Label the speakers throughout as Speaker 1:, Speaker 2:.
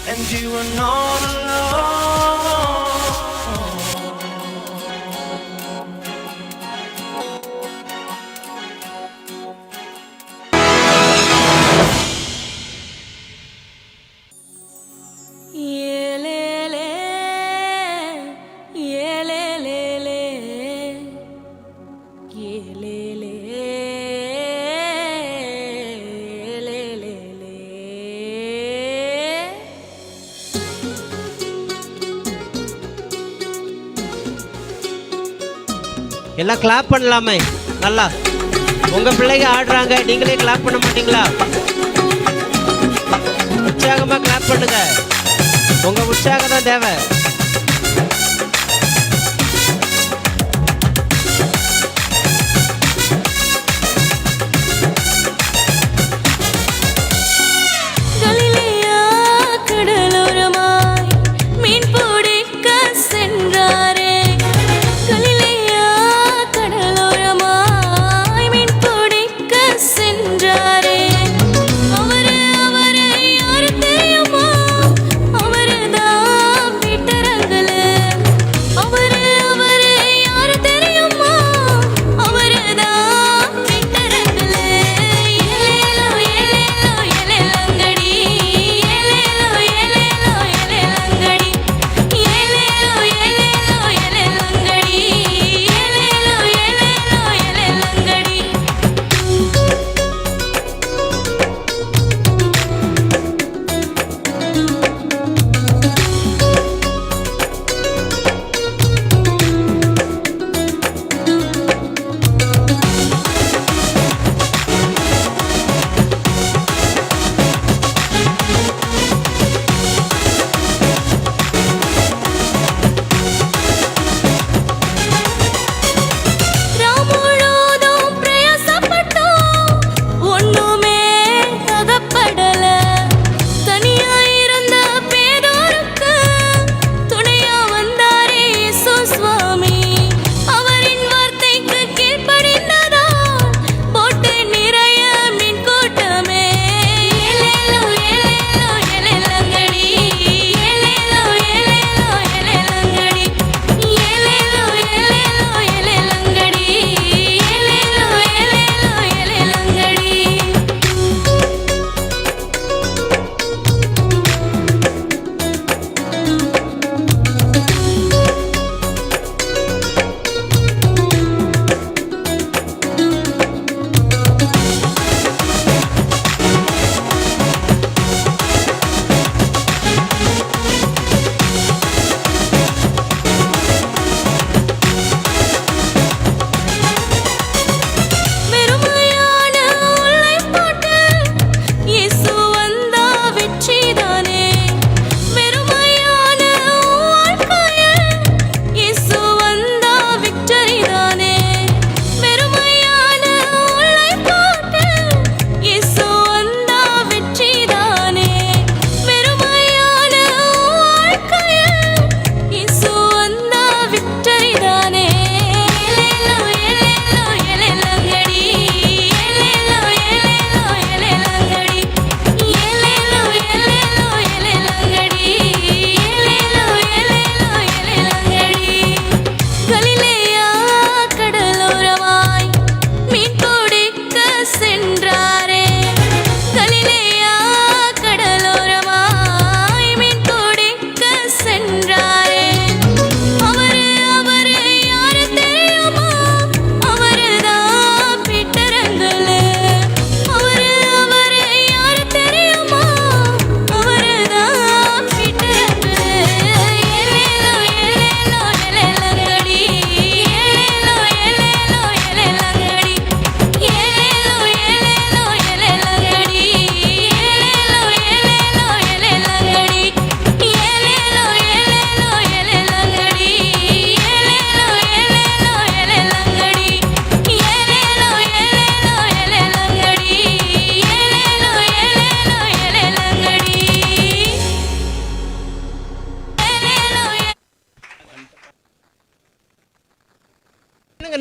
Speaker 1: And you were not alone.
Speaker 2: எல்லாம் clap பண்ணலாமே. நல்லா உங்க பிள்ளைங்க ஆடுறாங்க, நீங்களே கிளாப் பண்ண மாட்டீங்களா? உற்சாகமா கிளாப் பண்ணுங்க. உங்க உற்சாகம் தான் தேவை.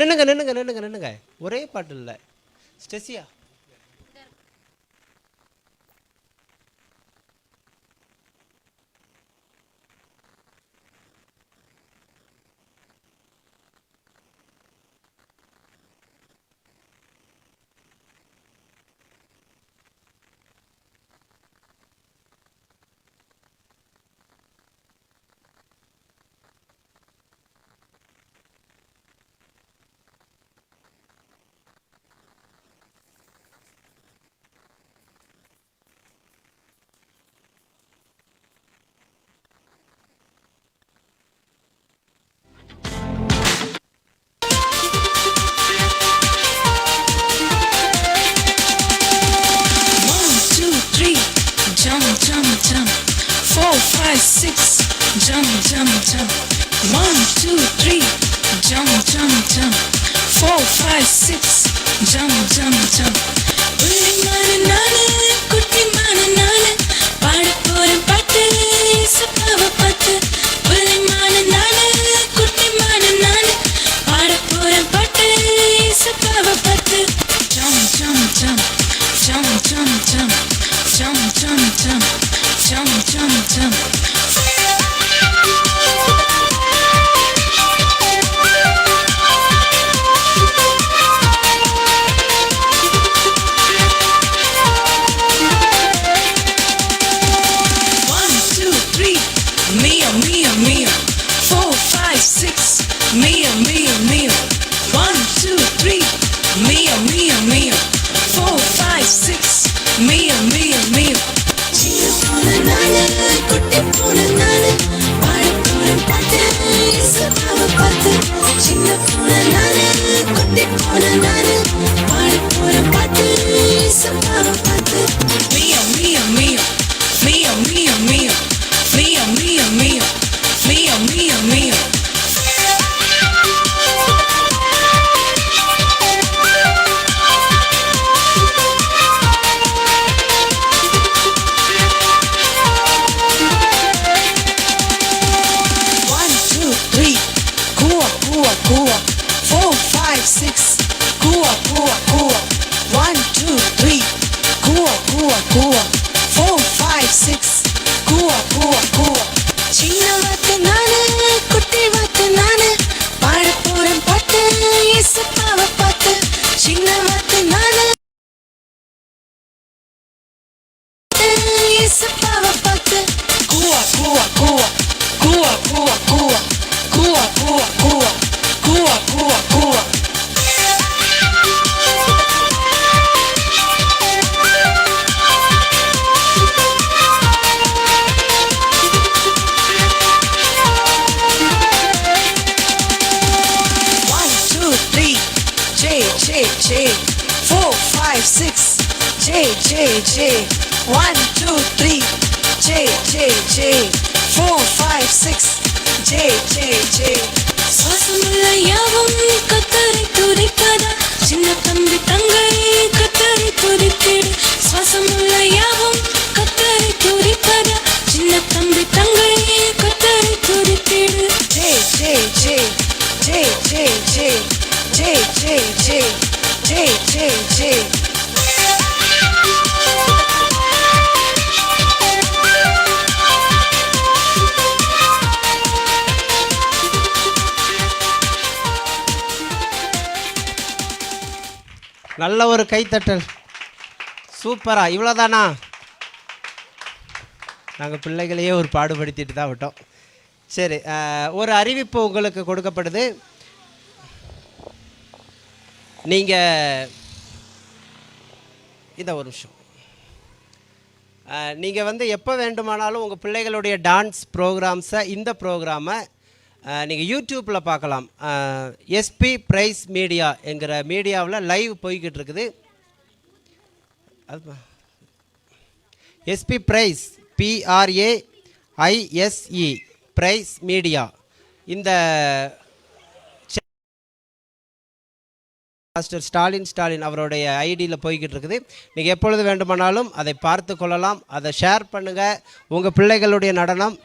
Speaker 2: நின்னுங்க நின்னுங்க நின்னுங்க நின்னுங்க ஒரே பாட்டு இல்லை. ஸ்டெசியா
Speaker 1: jump, jump, jump. 4, 5, 6, jump, jump, jump. 1, 2, 3, jump, jump, jump. 4, 5, 6, jump, jump, jump. புள்ளிமான நானு, குட்டிமான நானு, பாடப் போறேன் பாட்டு, இசப்பாவை பார்த்து. புள்ளிமான நானு, குட்டிமான நானு, பாடப் போறேன் பாட்டு, இசப்பாவை பார்த்து. Jump, jump, jump, jump, jump, jump, jump, jump, jump, jump, jump, jump. One, two, three, Mia, Mia, Mia. 4, 5, 6, Mia, Mia, Mia. 1, 2, 3, Mia, Mia, Mia. 4, 5, 6, Mia, Mia, Mia. சின்ன பூனை நானு, குட்டி பூனை நானு, பாடப் போறேன் பாட்டு, இசப்பாவை பார்த்து. சின்ன பூனை நானு, குட்டி பூனை நானு, பாடப் போறேன் பாட்டு, இசப்பாவை பார்த்து. Mia, Mia, Mia. Mia, Mia, Mia. Mia, Mia, Mia. Mia, Mia, Mia. One, two, three, Kua, Kua, Kua. 4, 5, 6, Kua, Kua, Kua. 1, 2, 3, Kua, Kua, Kua. 4, 5, 6, Kua, Kua, Kua. சின்ன வாத்து நானு, குட்டி வாத்து நானு, பாடப் போறேன் பாட்டு, இசப்பாவை பார்த்து. சின்ன வாத்து நானு, இசப்பாவை பார்த்து. Kua, Kua, Kua. Kua, Kua, Kua. Kua, Kua, Kua. Kua, Kua, Kua. One, two, three, J, J, J. 4, 5, 6, J, J, J. 1, 2, 3, J, J, J. 4, 5, 6, J, J, J. சுவாசமுள்ள யாவும் கத்தரை துதிப்பதா, சின்ன தம்பி தங்கை கத்தரை துதித்திடு. சுவாசமுள்ள யாவும் கத்தரை துதிப்பதா, சின்ன தம்பி தங்கை கத்தரை துதித்திடு. J, J, J. J, J, J. J, J, J. J, J, J.
Speaker 2: நல்ல ஒரு கைத்தட்டல். சூப்பரா. இவ்வளோதானா? நாங்கள் பிள்ளைகளையே ஒரு பாடுபடுத்திட்டு தான் விட்டோம். சரி, ஒரு அறிவிப்பு உங்களுக்கு கொடுக்கப்படுது. நீங்கள் இந்த ஒரு விஷயம், நீங்கள் வந்து எப்போ வேண்டுமானாலும் உங்கள் பிள்ளைகளுடைய டான்ஸ் ப்ரோக்ராம்ஸை, இந்த ப்ரோக்ராமை நீங்கள் யூடியூப்பில் பார்க்கலாம். எஸ்பி ப்ரைஸ் மீடியா என்கிற மீடியாவில் லைவ் போய்கிட்டு இருக்குது. அது SP praise, PRAISE praise media. இந்த மாஸ்டர் ஸ்டாலின் அவருடைய ஐடியில் போய்கிட்டு இருக்குது. நீங்கள் எப்பொழுது வேண்டுமானாலும் அதை பார்த்து கொள்ளலாம். அதை ஷேர் பண்ணுங்கள். உங்கள் பிள்ளைகளுடைய நடனம்.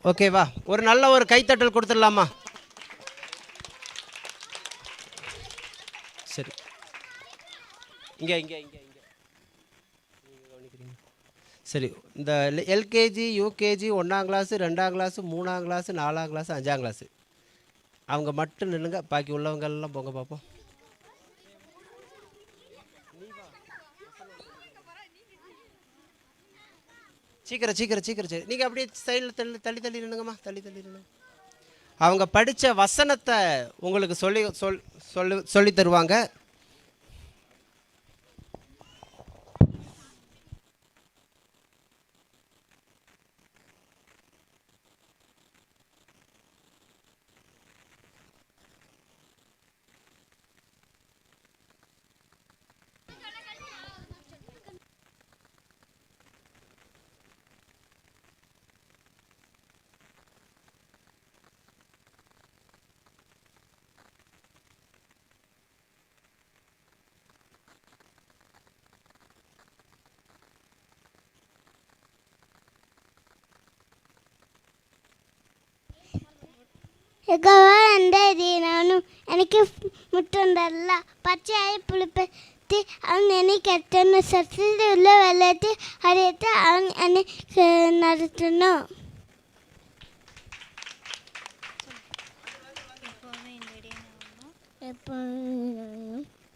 Speaker 2: ஓகேவா? ஒரு நல்ல ஒரு கைத்தட்டல் கொடுத்துடலாமா? சரி, இங்கே இங்கே இங்கே இங்கே சரி. இந்த எல்கேஜி, யூகேஜி, 1ஆம் கிளாஸு, 2ஆம் கிளாஸு, 3ஆம் கிளாஸு, 4ஆம் கிளாஸு, 5ஆம் கிளாஸு அவங்க மட்டும் நில்லுங்க. பாக்கி உள்ளவங்க எல்லாம் போங்க பார்ப்போம். சீக்கிரம் சீக்கிரம் சீக்கிரம். சரி, நீங்கள் அப்படியே சைடில் தள்ளி நின்னுங்கம்மா. தள்ளி நின்னுங்க. அவங்க படித்த வசனத்தை உங்களுக்கு சொல்லி தருவாங்க.
Speaker 3: യഹോവ എൻ്റെ ഇടയനാകുന്നു, എനിക്ക് മുട്ടുണ്ടല്ല. പച്ചയായ പുളിപ്പത്തിൽ അവൻ എനിക്ക് എത്തുന്നു, സത്യത്തിലുള്ള വെള്ളത്തിൽ അറിയത്ത് അവൻ എന്നെ നടത്തുന്നു.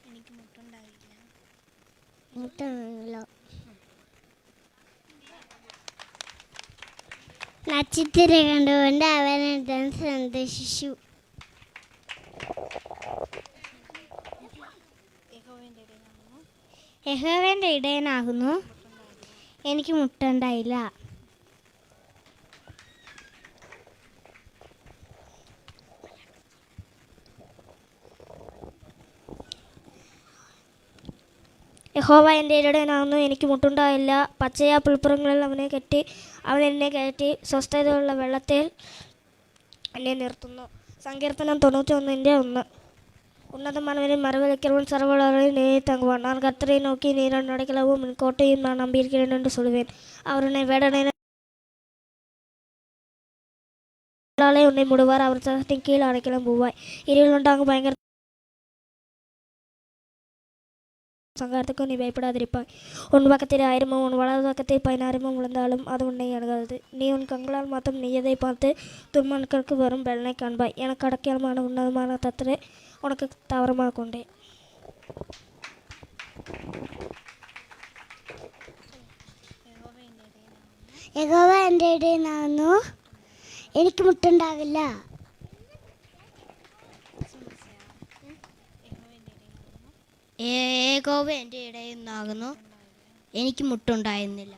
Speaker 4: എനിക്ക്
Speaker 3: മുട്ടുണ്ടാകില്ല. നക്ഷത്രം കണ്ടുകൊണ്ട് അവൻ സന്തോഷിച്ചു. യഹോവയുടെ ഇടയനാകുന്നു, എനിക്ക് മുട്ടുണ്ടായില്ല.
Speaker 4: യഹോവ എൻ്റെ ഇടയനാകുന്നു, എനിക്ക് മുട്ടുണ്ടായില്ല. പച്ചയാ പുൽപ്പുറങ്ങളിൽ അവൻ എന്നെ കയറ്റി സ്വസ്ഥതയുള്ള വെള്ളത്തിൽ എന്നെ നിർത്തുന്നു. സങ്കീർത്തനം 91:1. உன்னதமானவரின் மரவழிக்கிறவன் சர்வவல்லவரின் நீரை தங்குவான். நான் கர்த்தரை நோக்கி நீரான் அடைக்கலவும் என் கோட்டையும் நான் நம்பியிருக்கிறேன் என்று சொல்வேன். அவர் உன்னை வேடனாலே உன்னை மூடுவார். அவர் சட்டத்தின் கீழ் அடைக்கலம் போவாய். இருள் உண்டாகும் பயங்கர சங்காரத்துக்கும் நீ பயப்படாதிருப்பாய். உன் பக்கத்தில் 1000 உன் வலது பக்கத்தில் 16 விழுந்தாலும் அது உன்னை அணுகாது. நீ உன் கண்களால் மாத்தம் நீ எதை பார்த்து துன்மார்க்கருக்கு வரும் பலனை காண்பாய். எனக்கு அடைக்கலமான உன்னதமான கர்த்தரை உனக்கு தாவரமாக கொண்டேன்.
Speaker 3: യഹോവ എൻ്റെ ഇടയനാകുന്നു, എനിക്ക് മുട്ടുണ്ടാകില്ല.
Speaker 5: യഹോവ എൻ്റെ ഇടയനാകുന്നു, എനിക്ക് முட்டுண்டாயிருந்தில்ல.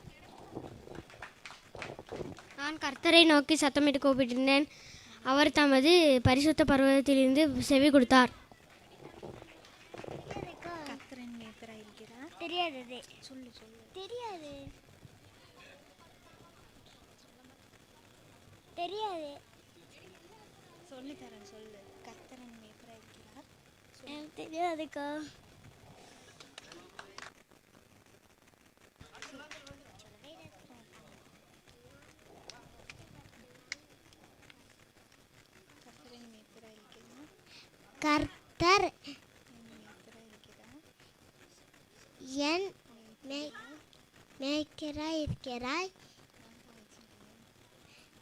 Speaker 5: நான் கர்த்தரை நோக்கி சத்தமிட்டு கூப்பிட்டேன், அவர் தமது பரிசுத்த பர்வதத்திலிருந்து செவி கொடுத்தார்.
Speaker 3: தெரியாது. சொல்லு. தெரியாது.
Speaker 4: சொல்லித்தரேன், சொல்லு. கர்த்தரன் மேய்ப்பராய் இருக்கிறார்.
Speaker 3: எனக்கு தெரியாதுக்கா. கர்த்தர் என் மேய்ப்பராய் இருக்கிறாய்.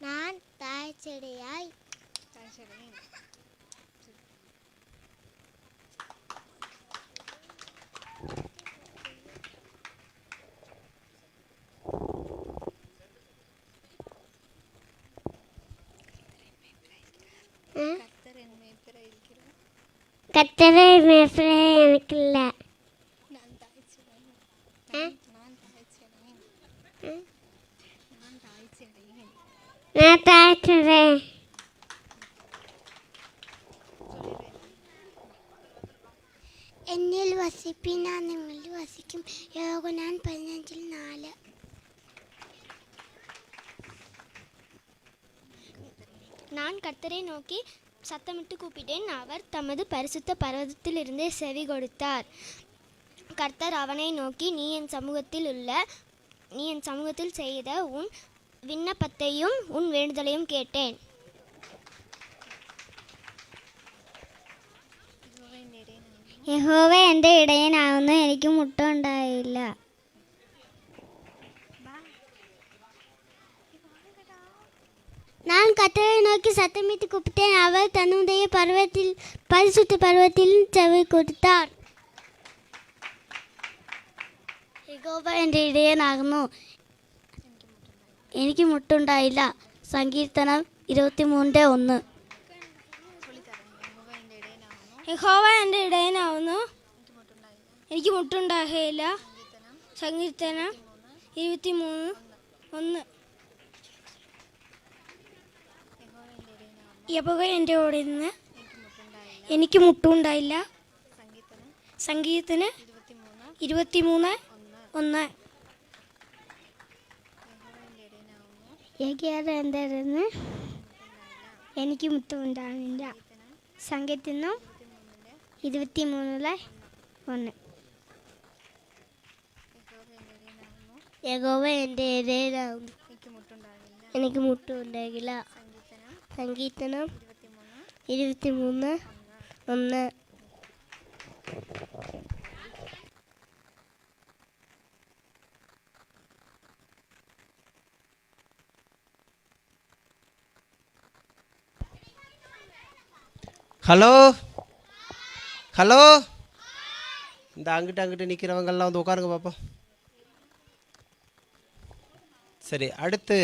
Speaker 3: நான் தாய்ச்செடியாய் கர்த்தரை மேய்ப்பராய் எனக்கு இல்லை. நான் தாய்ச்செடியாய். എന്നിൽ വസിപ്പിൻ, ഞാൻ നിങ്ങളിൽ വസിക്കും. യോഹന്നാൻ 15:4.
Speaker 5: நான் கர்த்தரை நோக்கி சத்தமிட்டு கூப்பிட்டேன், அவர் தமது பரிசுத்த பர்வதத்திலிருந்து செவி கொடுத்தார். கர்த்தர் அவனை நோக்கி, நீ என் சமூகத்தில் செய்த உன் விண்ணப்பத்தையும் உன் வேண்டுதலையும் கேட்டேன்.
Speaker 3: യഹോവ എൻ്റെ ഇടയനാകുന്നു, എനിക്ക് മുട്ടുണ്ടായില്ല. நான் கர்த்தரை நோக்கி சத்தமிட்டு கூப்பிட்டேன், அவர் தன்னுடைய பரிசுத்த பர்வதத்தில் செவி கொடுத்தார். യഹോവ എൻ്റെ ഇടയനാകുന്നു, എനിക്ക് മുട്ടുണ്ടായില്ല. സങ്കീർത്തനം 23:1.
Speaker 4: യഹോവ എൻ്റെ ഇടയനാകുന്നു, എനിക്ക് മുട്ടുണ്ടാകുകയില്ല. സങ്കീർത്തനം 23:1. യഹോവ എൻ്റെ കൂടെ നിന്ന് എനിക്ക് മുട്ടുണ്ടായില്ല. സങ്കീർത്തനം 23:1.
Speaker 3: യഹോവ എൻ്റെ ഇടയനാകുന്നു, എനിക്ക് മുട്ടുണ്ടായില്ല. സങ്കീർത്തനം 23:1. യഹോവ എൻ്റെ ഇടയനാകുന്നു, എനിക്ക് മുട്ടുണ്ടാകില്ല. സങ്കീർത്തനം 23 1.
Speaker 2: ஹலோ ஹலோ, இந்த அங்கிட்டு நிற்கிறவங்கெல்லாம் வந்து உட்காருங்க பார்ப்போம். சரி, அடுத்து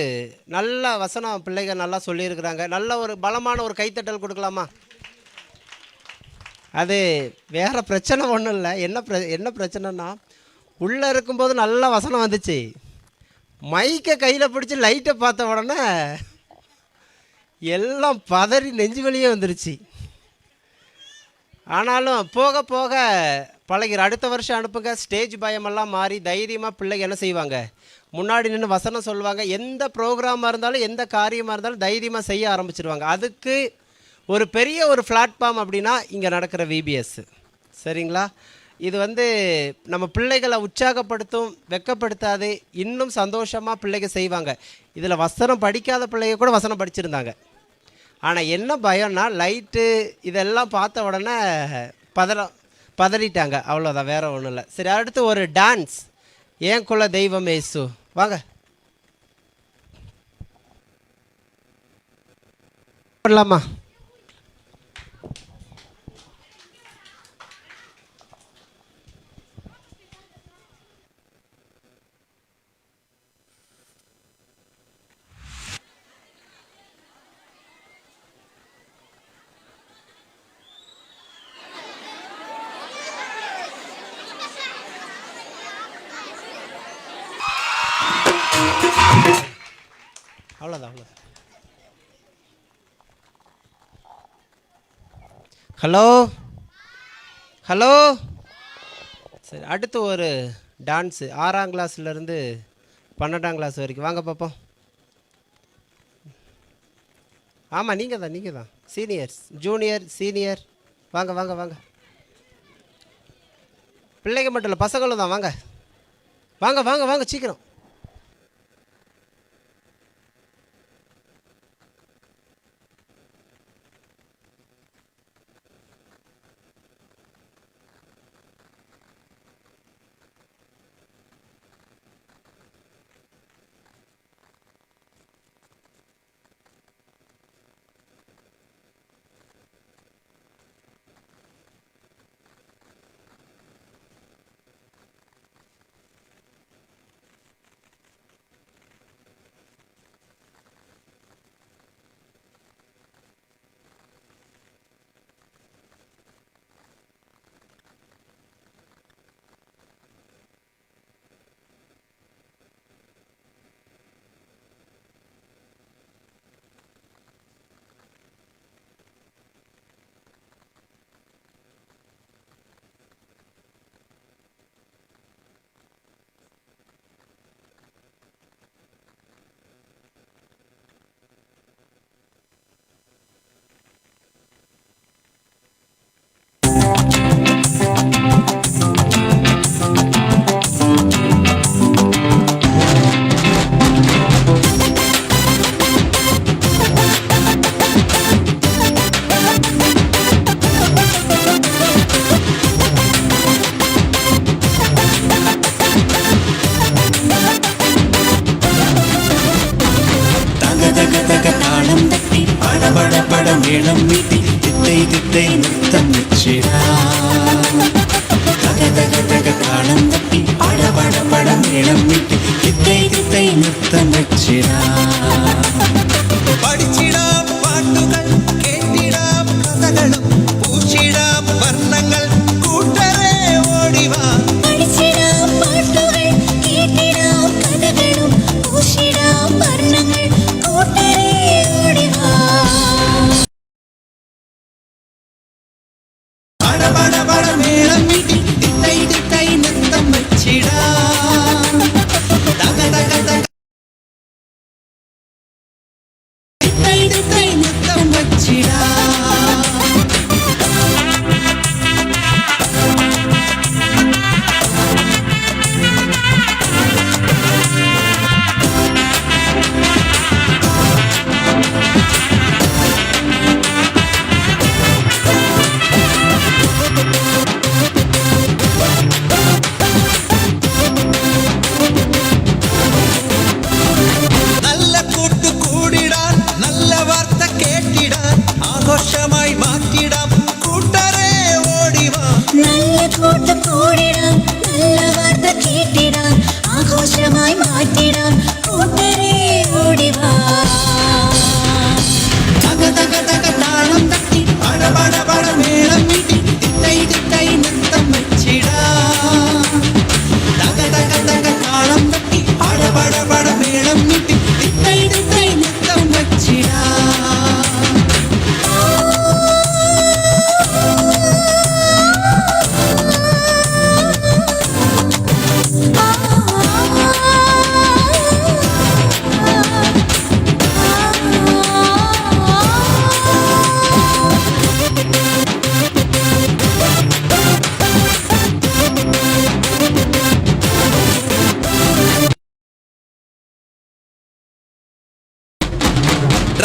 Speaker 2: நல்ல வசனம் பிள்ளைகள் நல்லா சொல்லியிருக்கிறாங்க. நல்ல ஒரு பலமான ஒரு கைத்தட்டல் கொடுக்கலாமா? அது வேறு பிரச்சனை ஒன்றும் இல்லை. என்ன பிரச்சனைனா, உள்ளே இருக்கும்போது நல்ல வசனம் வந்துச்சு, மைக்கை கையில் பிடிச்சி லைட்டை பார்த்த உடனே எல்லாம் பதறி நெஞ்சு வலியே வந்துருச்சு. ஆனாலும் போக போக பழகிற. அடுத்த வருஷம் அனுப்புங்க. ஸ்டேஜ் பயமெல்லாம் மாறி தைரியமாக பிள்ளைங்க என்ன செய்வாங்க, முன்னாடி நின்று வசனம் சொல்லுவாங்க. எந்த ப்ரோக்ராமாக இருந்தாலும் எந்த காரியமாக இருந்தாலும் தைரியமாக செய்ய ஆரம்பிச்சிருவாங்க. அதுக்கு ஒரு பெரிய ஒரு பிளாட்ஃபார்ம் அப்படின்னா இங்கே நடக்கிற விபிஎஸ். சரிங்களா? இது வந்து நம்ம பிள்ளைகளை உற்சாகப்படுத்தும், வெக்கப்படுத்தாது, இன்னும் சந்தோஷமாக பிள்ளைங்க செய்வாங்க. இதில் வசனம் படிக்காத பிள்ளைங்க கூட வசனம் படிச்சிருந்தாங்க. ஆனால் என்ன பயம்னா, லைட்டு இதெல்லாம் பார்த்த உடனே பதறிட்டாங்க. அவ்வளோதான், வேறு ஒன்றும் இல்லை. சரி, அடுத்து ஒரு டான்ஸ். ஏன் குல தெய்வம் ஏசு, வாங்க பண்ணலாமா? அவ்வளோதான். Hello hello. சரி, அடுத்து ஒரு டான்ஸு 6ஆம் கிளாஸ்லேருந்து 12ஆம் கிளாஸ் வரைக்கும். வாங்க பார்ப்போம். ஆமாம், நீங்கள் தான் சீனியர்ஸ், ஜூனியர், சீனியர். வாங்க வாங்க வாங்க. பிள்ளைங்க மட்டும் இல்லை, பசங்களும் தான். வாங்க வாங்க வாங்க வாங்க, சீக்கிரம்.
Speaker 6: மேளம் மீட்டி தித்தை தித்தை நிறுத்தம் வச்சிடா. தக தக தக தாளம் தட்டி பட பட பட மேளம் மீட்டி தித்தை தித்தை நிறுத்தம் வச்சிடா. படிச்சிடாம் பாட்டுகள், கேட்டிடாம் கதைகளும், பூச்சிடாம் வர்ணங்கள், கூட்டரே ஓடிவா. படிச்சிடாம் பாட்டுகள், கேட்டிடாம் கதைகளும், பூச்சிடாம் வர்ணங்கள், கூட்டரே ஓடிவா. பட பட பட மேளம் மீட்டி தித்தை தித்தை நிறுத்தம் வச்சிடா.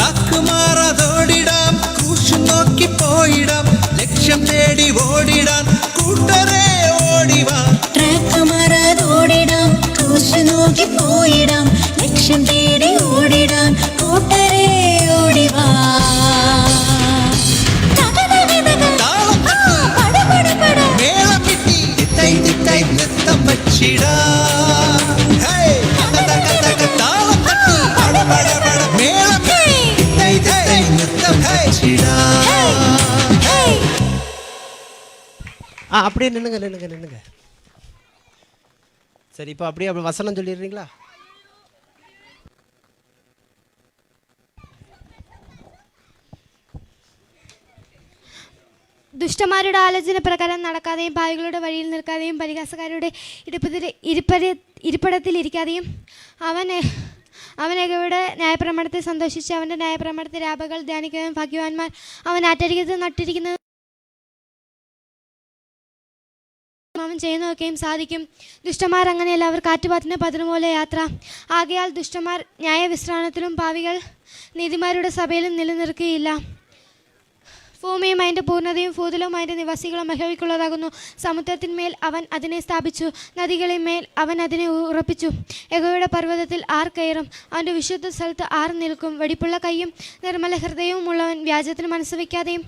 Speaker 6: ട്രാക്ക് മാറാതോടിടാം, ക്രൂശ് നോക്കി പോയിടാം, ലക്ഷ്യം തേടി ഓടിടാൻ കൂട്ടരെ ഓടിവാ.
Speaker 7: ട്രാക്ക് മാറാതോടിടാം, ക്രൂശ് നോക്കി പോയിടാം, ലക്ഷ്യം തേടി ഓടിടാൻ കൂട്ടരെ ഓടിവാ.
Speaker 6: താളം തട്ടി മേളം കിട്ടി തിത്തൈ തിത്തൈ നൃത്തം വച്ചിടാം. ഹേയ് തക തക താളം തട്ടി പട പട പട മേളം കിട്ടി തിത്തൈ തിത്തൈ നൃത്തം വച്ചിടാം.
Speaker 2: அப்படியே நின்னுங்க நின்னுங்க நின்னுங்க. சரி, இப்போ அப்படியே அப்படி வசனம் சொல்லிடுறீங்களா?
Speaker 5: ദുഷ്ടന്മാരുടെ ആലോചന പ്രകാരം നടക്കാതെയും പാവികളുടെ വഴിയിൽ നിൽക്കാതെയും പരിഹാസക്കാരുടെ ഇരിപ്പിടത്തിലിരിക്കാതെയും അവൻ യഹോവയുടെ ന്യായപ്രമാണത്തെ സന്തോഷിച്ച് അവൻ്റെ ന്യായപ്രമാണത്തെ രാപകൾ ധ്യാനിക്കുകയും ഭാഗ്യവാന്മാർ അവൻ ആറ്റരികത്ത് നട്ടിരിക്കുന്നത് അവൻ ചെയ്യുന്നതൊക്കെയും സാധിക്കും. ദുഷ്ടന്മാർ അങ്ങനെയല്ല, അവർ കാറ്റുപാത്തിന് പതിനു പോലെ യാത്ര. ആകയാൽ ദുഷ്ടന്മാർ ന്യായവിശ്രാമത്തിലും പാവികൾ നീതിമാരുടെ സഭയിലും നിലനിൽക്കുകയില്ല. ഭൂമിയും അതിൻ്റെ പൂർണ്ണതയും ഭൂതലവും അതിൻ്റെ നിവാസികളും യഹോവയ്ക്കുള്ളതാകുന്നു. സമുദ്രത്തിന്മേൽ അവൻ അതിനെ സ്ഥാപിച്ചു, നദികളിന്മേൽ അവൻ അതിനെ ഉറപ്പിച്ചു. യഹോവയുടെ പർവ്വതത്തിൽ ആർ കയറും? അവൻ്റെ വിശുദ്ധ സ്ഥലത്ത് ആർ നിൽക്കും? വെടിപ്പുള്ള കൈയും നിർമ്മല ഹൃദയവും ഉള്ളവൻ, വ്യാജത്തിന് മനസ്സ് വയ്ക്കാതെയും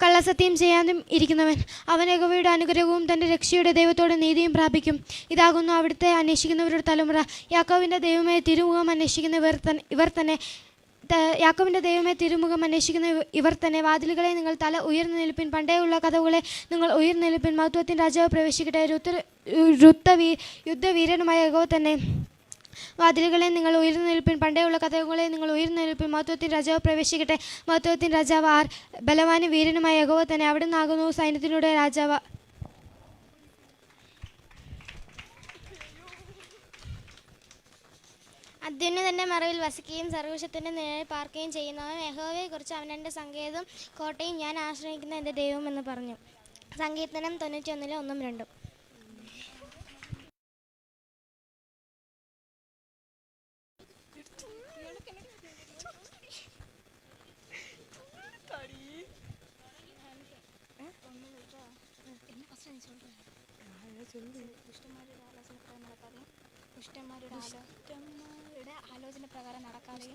Speaker 5: കള്ളസത്യം ചെയ്യാതെയും ഇരിക്കുന്നവൻ, അവൻ യഹോവയുടെ അനുഗ്രഹവും തൻ്റെ രക്ഷയുടെ ദൈവത്തോടെ നീതിയും പ്രാപിക്കും. ഇതാകുന്നു അവിടുത്തെ അന്വേഷിക്കുന്നവരുടെ തലമുറ. യാക്കോബിൻ്റെ ദൈവമേ തിരുമുഖം അന്വേഷിക്കുന്ന ഇവർ തന്നെ യാക്കോബിൻ്റെ ദൈവമേ തിരുമുഖം അന്വേഷിക്കുന്ന ഇവർ തന്നെ. വാതിലുകളെ നിങ്ങൾ തല ഉയർന്നു നിൽപ്പിൻ, പണ്ടേയുള്ള കഥകളെ നിങ്ങൾ ഉയർന്നു നിൽപ്പിൻ. മഹത്വത്തിൻ രാജാവ് പ്രവേശിക്കട്ടെ, യുദ്ധവീരനുമായ യഹോവ തന്നെ. വാതിലുകളെ നിങ്ങൾ ഉയർന്നു നിൽപ്പിൻ, പണ്ടേയുള്ള കഥകളെ നിങ്ങൾ ഉയർന്നു നിൽപ്പിൻ. മഹത്വത്തിൻ രാജാവ് പ്രവേശിക്കട്ടെ. മഹത്വത്തിൻ രാജാവ് ആർ? ബലവാനും വീരനുമായ യഹോവ തന്നെ. അവിടുന്ന് ആകുന്നു സൈന്യത്തിലൂടെ രാജാവ്. അത്യുന്നതൻ്റെ മറവിൽ വസിക്കുകയും സർവശക്തൻ്റെ നിഴലിൽ പാർക്കുകയും ചെയ്യുന്നവൻ യഹോവയെക്കുറിച്ച് അവൻ എൻ്റെ സങ്കേതവും കോട്ടയും ഞാൻ ആശ്രയിക്കുന്ന എൻ്റെ ദൈവം എന്ന് പറഞ്ഞു. സങ്കീർത്തനം 91:1-2.
Speaker 8: ദുഷ്ടന്മാരുടെ ആലോചന പ്രകാരം നടക്കാതെ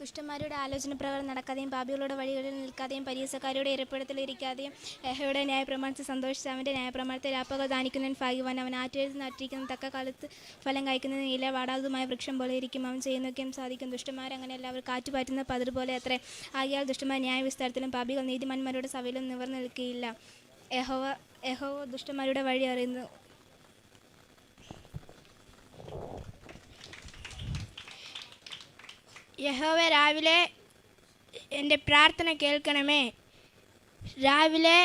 Speaker 8: ദുഷ്ടന്മാരുടെ ആലോചന പ്രകാരം നടക്കാതെയും പാപികളുടെ വഴികളിൽ നിൽക്കാതെയും പരിഹസക്കാരുടെ ഇരിപ്പിടത്തിലിരിക്കാതെയും യഹോവയുടെ ന്യായപ്രമാണത്തിൽ സന്തോഷിച്ച് അവൻ്റെ ന്യായപ്രമാണത്തെ രാപ്പകൽ ദാനിക്കുന്നവൻ ഭാഗ്യവാൻ. അവൻ ആറ്റെഴുതി നട്ടിരിക്കുന്ന തക്ക കാലത്ത് ഫലം കായ്ക്കുന്ന ഇല വാടാത്തതുമായ വൃക്ഷം പോലെ ഇരിക്കും. അവൻ ചെയ്യുന്നതൊക്കെയും സാധിക്കും. ദുഷ്ടന്മാരങ്ങനെയല്ല, അവർ കാറ്റുപാറ്റുന്ന പതിർ പോലെ അത്രേ. ആകയാൽ ദുഷ്ടന്മാർ ന്യായവിസ്താരത്തിലും പാപികൾ നീതിമാന്മാരുടെ സഭയിലും നിവർന്നു നിൽക്കുകയില്ല. യഹോവ ദുഷ്ടന്മാരുടെ വഴി അറിയുന്നു. യഹോവ രാവിലെ എൻ്റെ പ്രാർത്ഥന കേൾക്കണമേ. രാവിലെ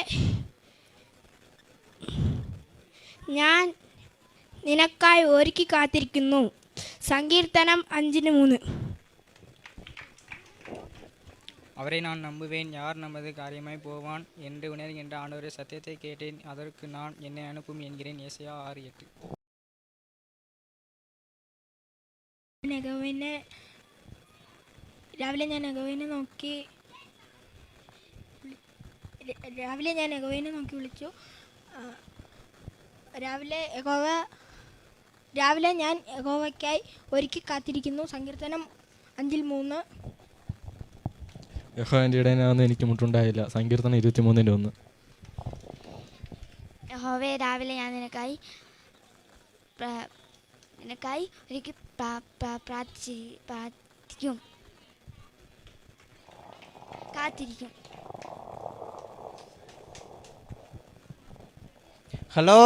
Speaker 8: ഞാൻ നിനക്കായി ഒരുക്കി കാത്തിരിക്കുന്നു. സങ്കീർത്തനം 5:3.
Speaker 9: அவரை நான் நம்புவேன், யார் நமது காரியமாய் போவான் என்று உணர்கின்ற ஆண்டவரை சத்தியத்தை கேட்டேன், அதற்கு நான் என்னை அனுப்பும் என்கிறேன். ஏசாயா 6:8.
Speaker 5: രാവിലെ ഞാൻ യഹോവയെ നോക്കി വിളിച്ചു. രാവിലെ ഞാൻ യഹോവയ്ക്കായി ഒരുക്കി കാത്തിരിക്കുന്നു. സങ്കീർത്തനം 5:3.
Speaker 10: യഹോവൻ്റെ ഇടയനാകുന്ന എനിക്ക് മുട്ടുണ്ടായില്ല. സങ്കീർത്തനം 23:1.
Speaker 5: യഹോവേ, രാവിലെ ഞാൻ നിനക്കായി ഒരുക്കി കാത്തിരിക്കും.
Speaker 2: Hello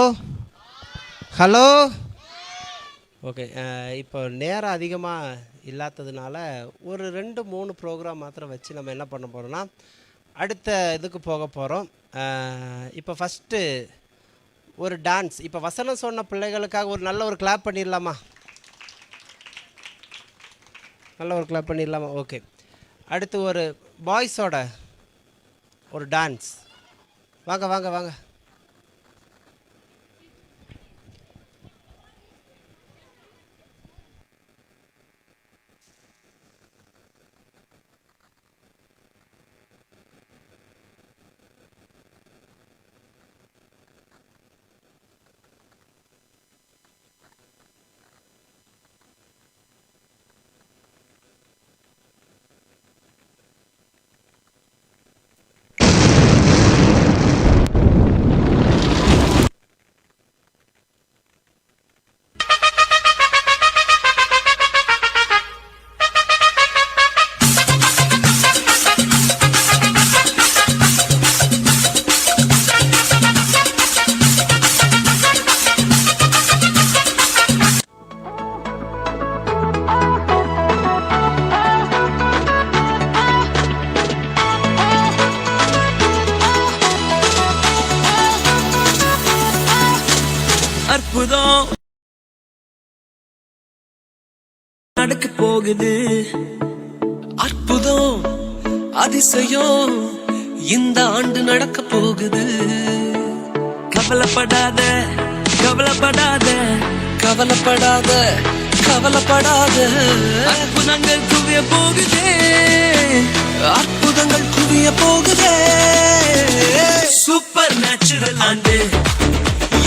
Speaker 2: hello. ஓகே, இப்போ நேரம் அதிகமாக இல்லாததுனால ஒரு 2-3 ப்ரோக்ராம் மாத்திரம் வச்சு நம்ம என்ன பண்ண போகிறோம்னா அடுத்த இதுக்கு போக போகிறோம். இப்போ ஃபஸ்ட்டு ஒரு டான்ஸ். இப்போ வசனம் சொன்ன பிள்ளைகளுக்காக ஒரு நல்ல ஒரு கிளாப் பண்ணிடலாமா? நல்ல ஒரு கிளப் பண்ணிடலாமா? ஓகே. அடுத்து ஒரு பாய்ஸோட ஒரு டான்ஸ். வாங்க வாங்க வாங்க.
Speaker 6: அற்புதம் நடக்க போகுது, அற்புதம் அதிசயம் இந்த ஆண்டு நடக்க போகுது. கவலைப்படாத கவலைப்படாத கவலைப்படாத கவலைப்படாத, அற்புதங்கள் குவிய போகுதே, அற்புதங்கள் குவிய போகுதே. சூப்பர் நேச்சுரல் ஆண்டு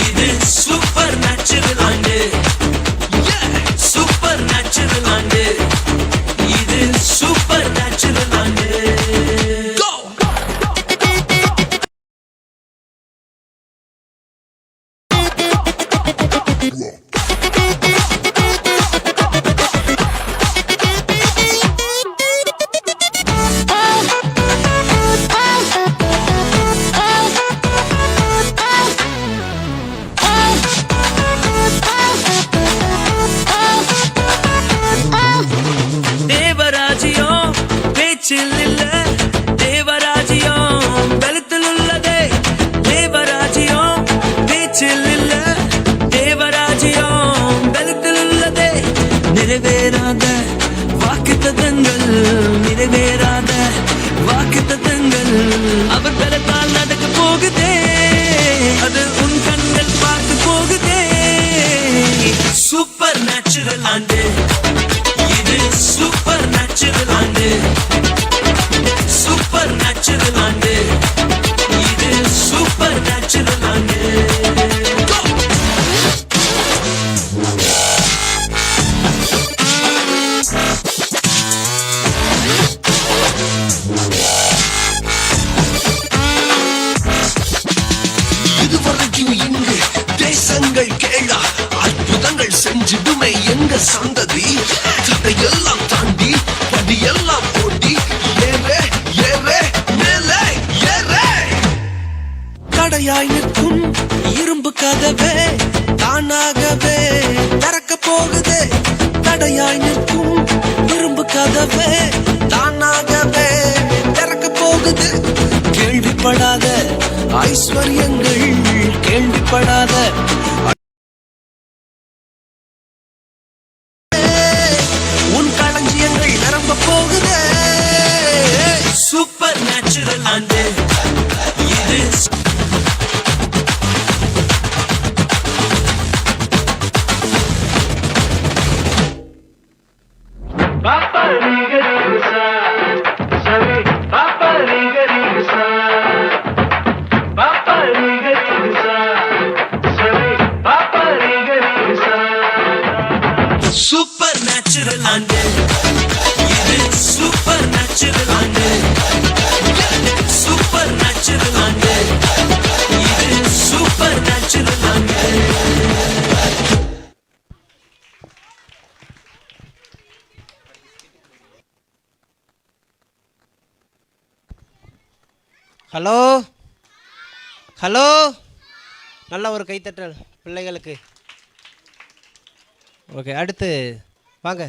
Speaker 6: இது, சூப்பர் நேச்சுரல் ஆண்டு, சூப்பர் நேச்சுரல் ஆண்டு இது, சூப்பர் நேச்சுரல் ஆண்டு. தேவராஜ்யம் பேச்சில் இல்ல, தேவராஜ்யம் பலத்தில் உள்ளதே. தேவராஜ்யம் பேச்சில் இல்ல, தேவராஜ்யம் பலத்தில் உள்ளதே. நிறைவேறாத வாக்குத்தத்தங்கள், நிறைவேறாத வாக்குத்தத்தங்கள் அவர் பலத்தால் நடக்க போகுதே, அது உன் கண்கள் பார்த்து போகுதே. சூப்பர் நேச்சுரல் ஆண்டு இது, சூப்பர் நேச்சுரல் ஆண்டு, சூப்பர் நேச்சுரல் ஆண்டு இது, சூப்பர் நேச்சுரல் ஆண்டு. இதுவரைக்கும் இங்கு தேசங்கள் கேளா, அற்புதங்கள் செஞ்சிடுமே எங்க சந்ததி. தடையெல்லாம் தாண்டி படியெல்லாம் ஓடி ஏறே ஏறே மேலே ஏறே. தடையாய் நிற்கும் இரும்பு கதவே தானாகவே திறக்க போகுது. தடையாய் நிற்கும் இரும்பு கதவே தானாகவே திறக்க போகுது. கேள்விப்படாத ஐஸ்வர்யங்கள், கேள்விப்படாத உன் களஞ்சியங்கள் நிரம்ப போகுது. சூப்பர் நேச்சுரல் ஆண்டு இது. Papa Riga Riga Sari Papa Riga Riga Papa Riga Riga Sari Papa Riga Riga. Super natural ஆண்டு இது, சூப்பர் நேச்சுரல் ஆண்டு, சூப்பர் நேச்சுரல் ஆண்டு இது, சூப்பர் நேச்சுரல் ஆண்டு.
Speaker 2: ஹலோ ஹலோ, நல்ல ஒரு கைத்தட்டல் பிள்ளைகளுக்கு. ஓகே, அடுத்து வாங்க.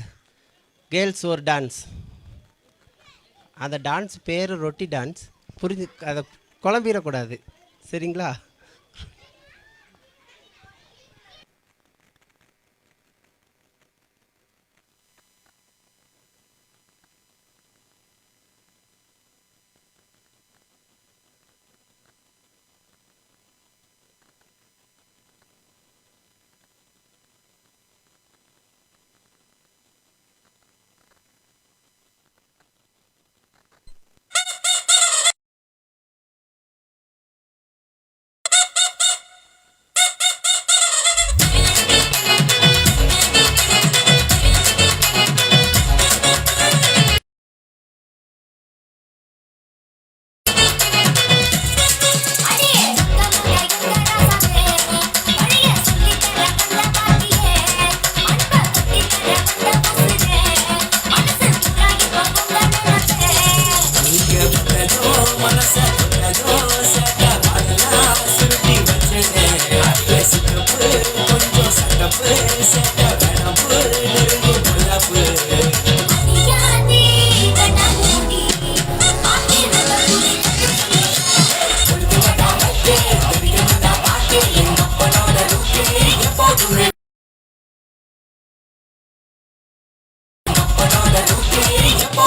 Speaker 2: கேர்ள்ஸ் ஒரு டான்ஸ். அந்த டான்ஸ் பேர் ரொட்டி டான்ஸ். புரிஞ்சு அதை குழம்பிடக்கூடாது, சரிங்களா?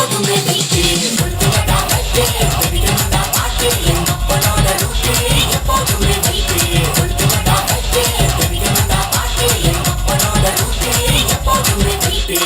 Speaker 6: எப்போதுமே வீட்டு கொளுத்துவடா வைத்து தெரியுதா பாட்டு எங்கப்பனோட ரூட்டு எப்போதுமே வீட்டு கொளுத்துவடா வைத்து தெரியுதா பாட்டு எங்கப்பனோட ரூட்டு எப்போதுமே வீட்டு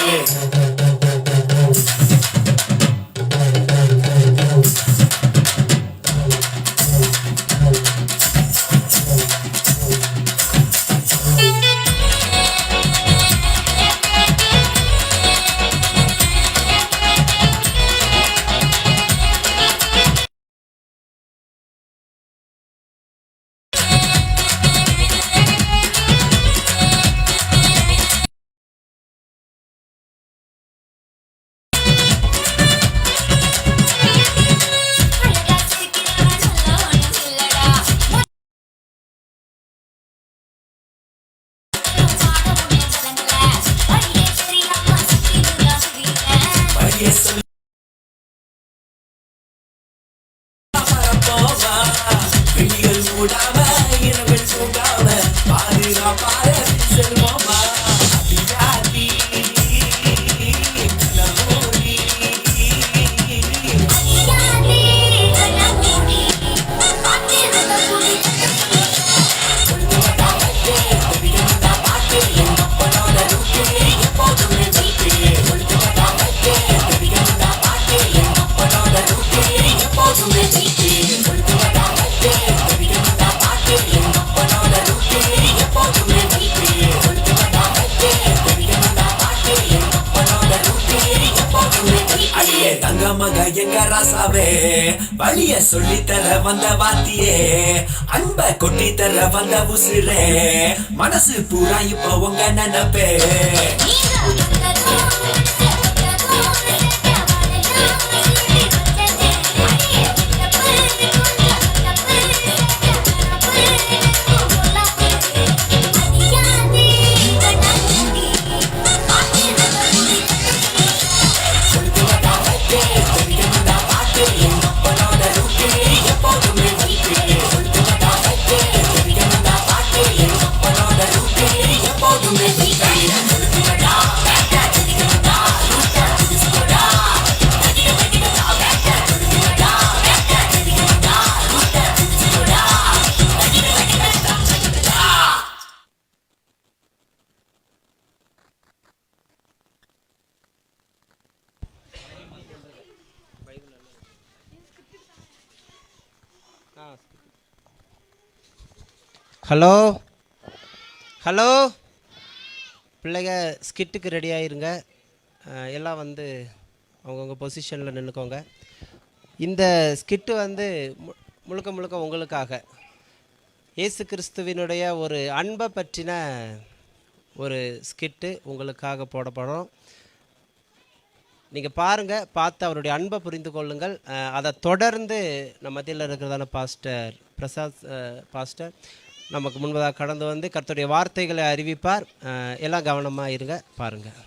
Speaker 6: வெளிகள் மூடாம இரவில் தூங்காம பாதுகாப்பாக செல்வோமா அடியாடி நலமோடி தங்கமக எங்க ராசாவே வழிய சொல்லித்தர வந்த வாத்தியே அன்ப கொட்டி தர வந்த உசுரே மனசு பூரா இப்ப உங்க நினைப்பே
Speaker 2: ஹலோ ஹலோ பிள்ளைங்க ஸ்கிட்டுக்கு ரெடி ஆயிருங்க. எல்லாம் வந்து அவங்கவுங்க பொசிஷனில் நின்றுக்கோங்க. இந்த ஸ்கிட்டு வந்து முழுக்க முழுக்க உங்களுக்காக இயேசு கிறிஸ்துவினுடைய ஒரு அன்பை பற்றின ஒரு ஸ்கிட்டு உங்களுக்காக போடப்படும். நீங்கள் பாருங்கள், பார்த்து அவருடைய அன்பை புரிந்து கொள்ளுங்கள். அதை தொடர்ந்து நம்ம மத்தியில் இருக்கிறதான பாஸ்டர் பிரசாத் பாஸ்டர் நமக்கு முன்பதாக கடந்து வந்து கர்த்தருடைய வார்த்தைகளை அறிவிப்பார். எல்லாம் கவனமாக இருங்க, பாருங்கள்.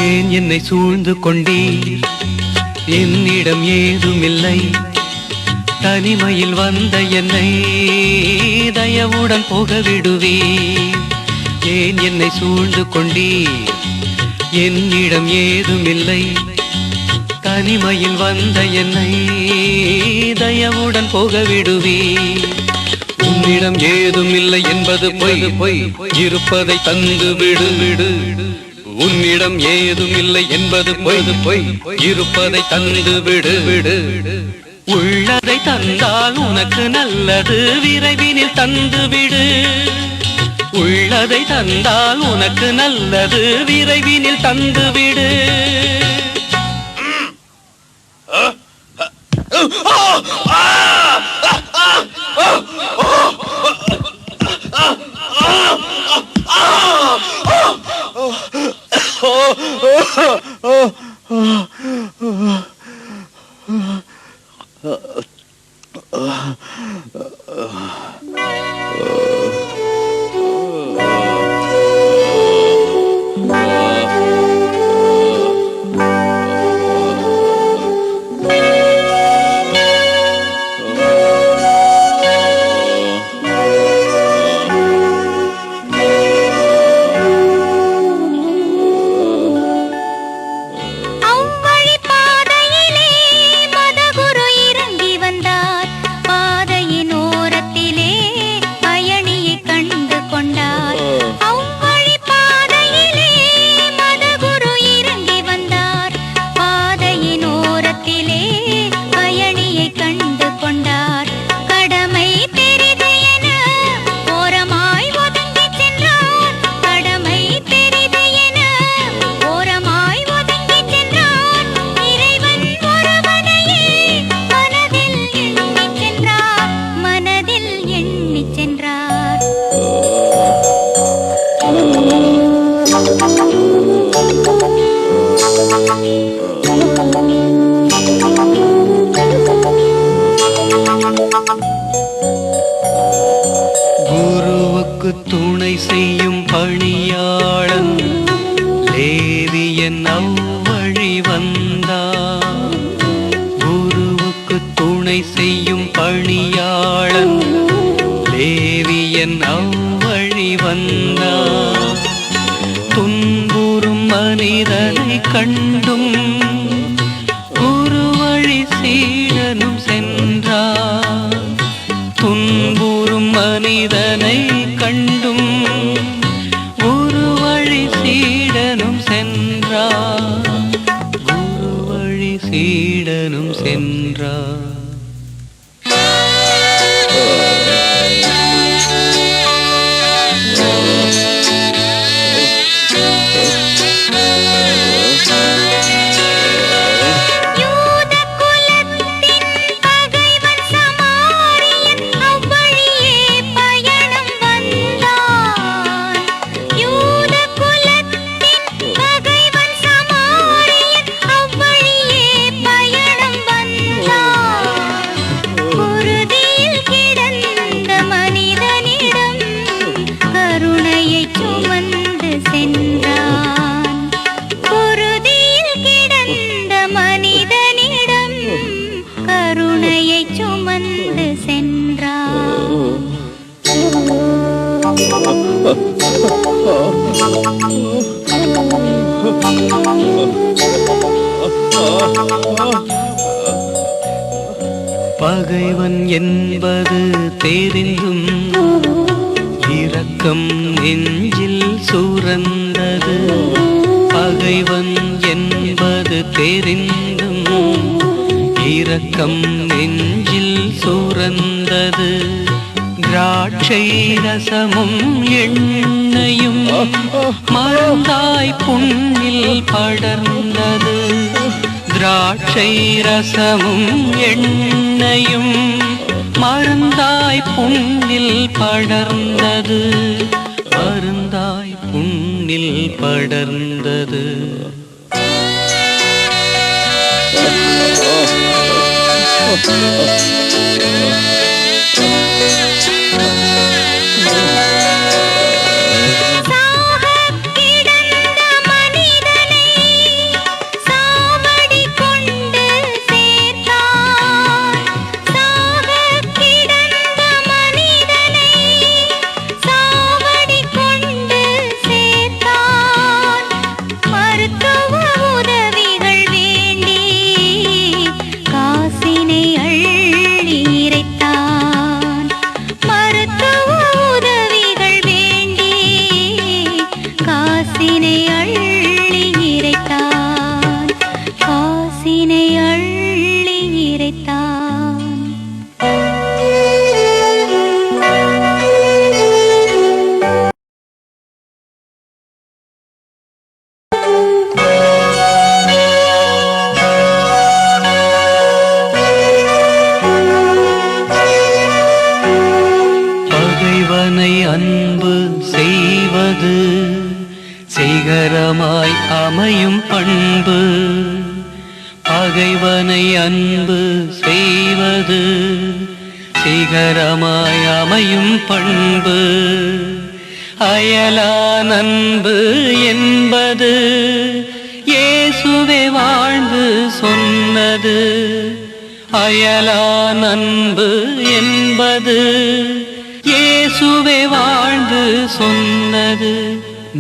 Speaker 6: ஏன் என்னை சூழ்ந்து கொண்டீர், என்னிடம் ஏதுமில்லை, தனிமையில் வந்த என்னை தயவுடன் போக விடுவீர். ஏன் என்னை சூழ்ந்து கொண்டீர், என்னிடம் ஏதுமில்லை, தனிமையில் வந்த என்னை தயவுடன் போக விடுவீர். உன்னிடம் ஏதுமில்லை என்பது பொய், பொய் இருப்பதை தந்து விடு விடு. உன்னிடம் ஏதுமில்லை என்பது பொய், பொய் இருப்பதை தந்து விடு விடு. உள்ளதை தந்தால் உனக்கு நல்லது, விரைவினில் தந்து விடு. உள்ளதை தந்தால் உனக்கு நல்லது, விரைவினில் தந்து விடு. குருவுக்கு துணை செய்யும் பணியாளன் லேவியன் அவ்வழி வந்தார். குருவுக்கு துணை செய்யும் பணியாளன் லேவியன் அவ்வழி வந்தார். துன்புறும் மனிதனை கண்டும் குருவழி சீடனும் சென்றார். துன்புறும் மனிதனை கண்டும் குருவழி சீடனும் சென்றார். குருவழி சீடனும் சென்றார். பகைவன் என்பது தெரிந்தும் இரக்கம் நெஞ்சில் சுரந்தது. பகைவன் என்பது தெரிந்தும் இரக்கம் நெஞ்சில் சுரந்தது. திராட்சை ரசமும் எண்ணெயும் மருந்தாய் புண்ணில் படர்ந்தது. திராட்சை ரசமும் எண்ணெயும் மருந்தாய் புண்ணில் படர்ந்தது, மருந்தாய் புண்ணில் படர்ந்தது. அன்பு செய்வது சிகரமாய் அமையும் பண்பு. பகைவனை அன்பு செய்வது சிகரமாய் அமையும் பண்பு. அயலான் அன்பு என்பது இயேசுவே வாழ்ந்து சொன்னது. அயலான் அன்பு என்பது இயேசுவே வாழ்ந்து சொன்னது.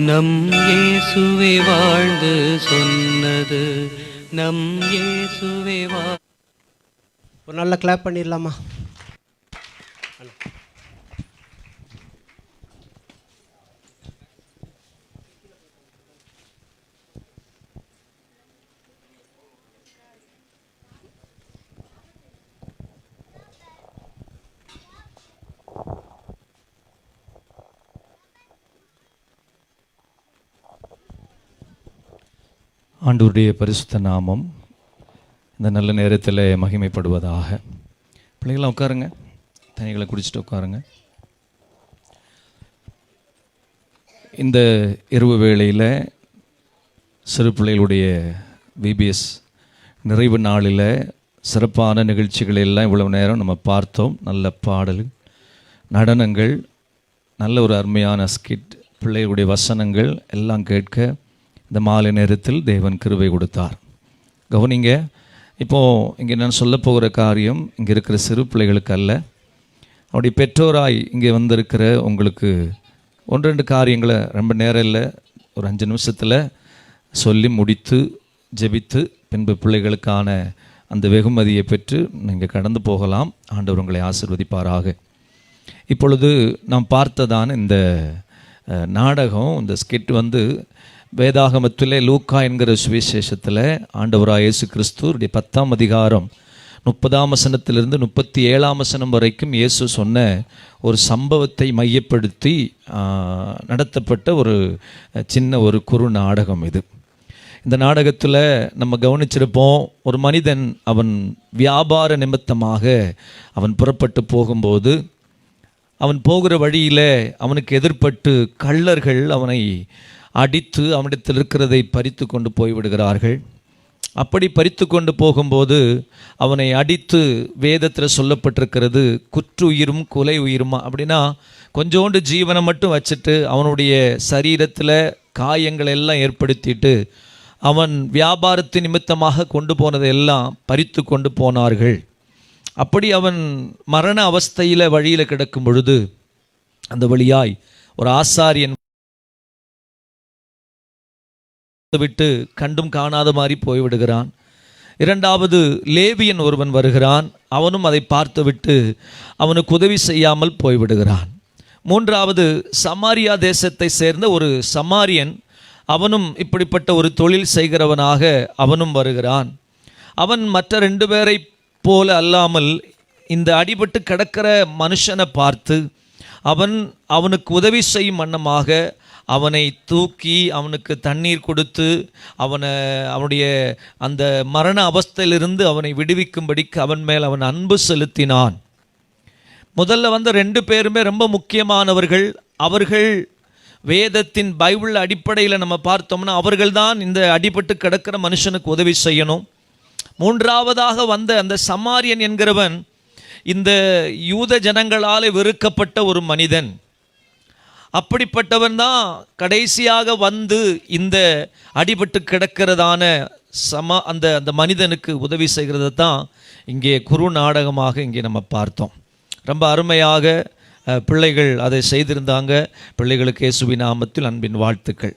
Speaker 6: நம் இயேசுவே வாழ்ந்து சொன்னது. நம் இயேசுவே
Speaker 2: ஒரு நல்ல கிளாப் பண்ணிடலாமா?
Speaker 11: ஆண்டவருடைய பரிசுத்த நாமம் இந்த நல்ல நேரத்தில் மகிமைப்படுவதாக. பிள்ளைகளாம் உட்காருங்க, தண்ணிகளை குடிச்சிட்டு உட்காருங்க. இந்த இரவு வேளையில் சிறு பிள்ளைகளுடைய VBS நிறைவு நாளில் சிறப்பான நிகழ்ச்சிகள் எல்லாம் இவ்வளவு நேரம் நம்ம பார்த்தோம். நல்ல பாடல், நடனங்கள், நல்ல ஒரு அருமையான ஸ்கிட், பிள்ளைகளுடைய வசனங்கள் எல்லாம் கேட்க இந்த மாலை நேரத்தில் தேவன் கிருபை கொடுத்தார். கவனிங்க, இப்போது இங்கே நான் சொல்ல போகிற காரியம் இங்கே இருக்கிற சிறு பிள்ளைகளுக்கு அல்ல, அவருடைய பெற்றோராய் இங்கே வந்திருக்கிற உங்களுக்கு ஒன்று ரெண்டு காரியங்களை ரொம்ப நேரம் இல்லை, ஒரு 5 நிமிஷத்தில் சொல்லி முடித்து ஜெபித்து பின்பு பிள்ளைகளுக்கான அந்த வெகுமதியை பெற்று நீங்கள் கடந்து போகலாம். ஆண்டவர் உங்களை ஆசீர்வதிப்பாராக. இப்பொழுது நாம் பார்த்ததான இந்த நாடகம், இந்த ஸ்கிட் வேதாகமத்திலே லூக்கா என்கிற சுவிசேஷத்தில் ஆண்டவராக இயேசு கிறிஸ்துவுடைய 10ஆம் அதிகாரம் 30ஆம் வசனத்திலிருந்து 37ஆம் வசனம் வரைக்கும் இயேசு சொன்ன ஒரு சம்பவத்தை மையப்படுத்தி நடத்தப்பட்ட ஒரு சின்ன ஒரு குறு நாடகம் இது. இந்த நாடகத்தில் நம்ம கவனிச்சிருப்போம், ஒரு மனிதன் அவன் வியாபார நிமித்தமாக அவன் புறப்பட்டு போகும்போது அவன் போகிற வழியில் அவனுக்கு எதிர்பட்டு கள்ளர்கள் அவனை அடித்து அவனிடத்தில் இருக்கிறதை பறித்து கொண்டு போய்விடுகிறார்கள். அப்படி பறித்து கொண்டு போகும்போது அவனை அடித்து, வேதத்தில் சொல்லப்பட்டிருக்கிறது குற்றுயிரும் கொலை உயிருமா, அப்படின்னா கொஞ்சோண்டு ஜீவனை மட்டும் வச்சுட்டு அவனுடைய சரீரத்தில் காயங்கள் எல்லாம் ஏற்படுத்திட்டு அவன் வியாபாரத்தின் நிமித்தமாக கொண்டு போனதையெல்லாம் பறித்து கொண்டு போனார்கள். அப்படி அவன் மரண அவஸ்தையில் வழியில் கிடக்கும் பொழுது அந்த வழியாய் ஒரு ஆசாரியன் விட்டு கண்டும் காணாத மாதிரி போய்விடுகிறான். இரண்டாவது லேவியன் ஒருவன் வருகிறான், அவனும் அதை பார்த்துவிட்டு அவனுக்கு உதவி செய்யாமல் போய்விடுகிறான். மூன்றாவது சமாரியா தேசத்தை சேர்ந்த ஒரு சமாரியன், அவனும் இப்படிப்பட்ட ஒரு தொழில் செய்கிறவனாக அவனும் வருகிறான். அவன் மற்ற 2 பேரை போல அல்லாமல் இந்த அடிபட்டு கிடக்கிற மனுஷனை பார்த்து அவனுக்கு உதவி செய்யும் வண்ணமாக அவனை தூக்கி அவனுக்கு தண்ணீர் கொடுத்து அவனுடைய அந்த மரண அவஸ்தையிலிருந்து அவனை விடுவிக்கும்படிக்கு அவன் மேல் அவன் அன்பு செலுத்தினான். முதல்ல வந்த 2 பேருமே ரொம்ப முக்கியமானவர்கள். அவர்கள் வேதத்தின் பைபிள் அடிப்படையில் நம்ம பார்த்தோம்னா அவர்கள்தான் இந்த அடிபட்டு கிடக்கிற மனுஷனுக்கு உதவி செய்யணும். 3ஆவதாக வந்த அந்த சமாரியன் என்கிறவன் இந்த யூத ஜனங்களால் வெறுக்கப்பட்ட ஒரு மனிதன். அப்படிப்பட்டவன் தான் கடைசியாக வந்து இந்த அடிபட்டு கிடக்கிறதான அந்த மனிதனுக்கு உதவி செய்கிறது தான் இங்கே குறு நாடகமாக இங்கே நம்ம பார்த்தோம். ரொம்ப அருமையாக பிள்ளைகள் அதை செய்திருந்தாங்க. பிள்ளைகளுக்கு இயேசுவின் நாமத்தில் அன்பின் வாழ்த்துக்கள்.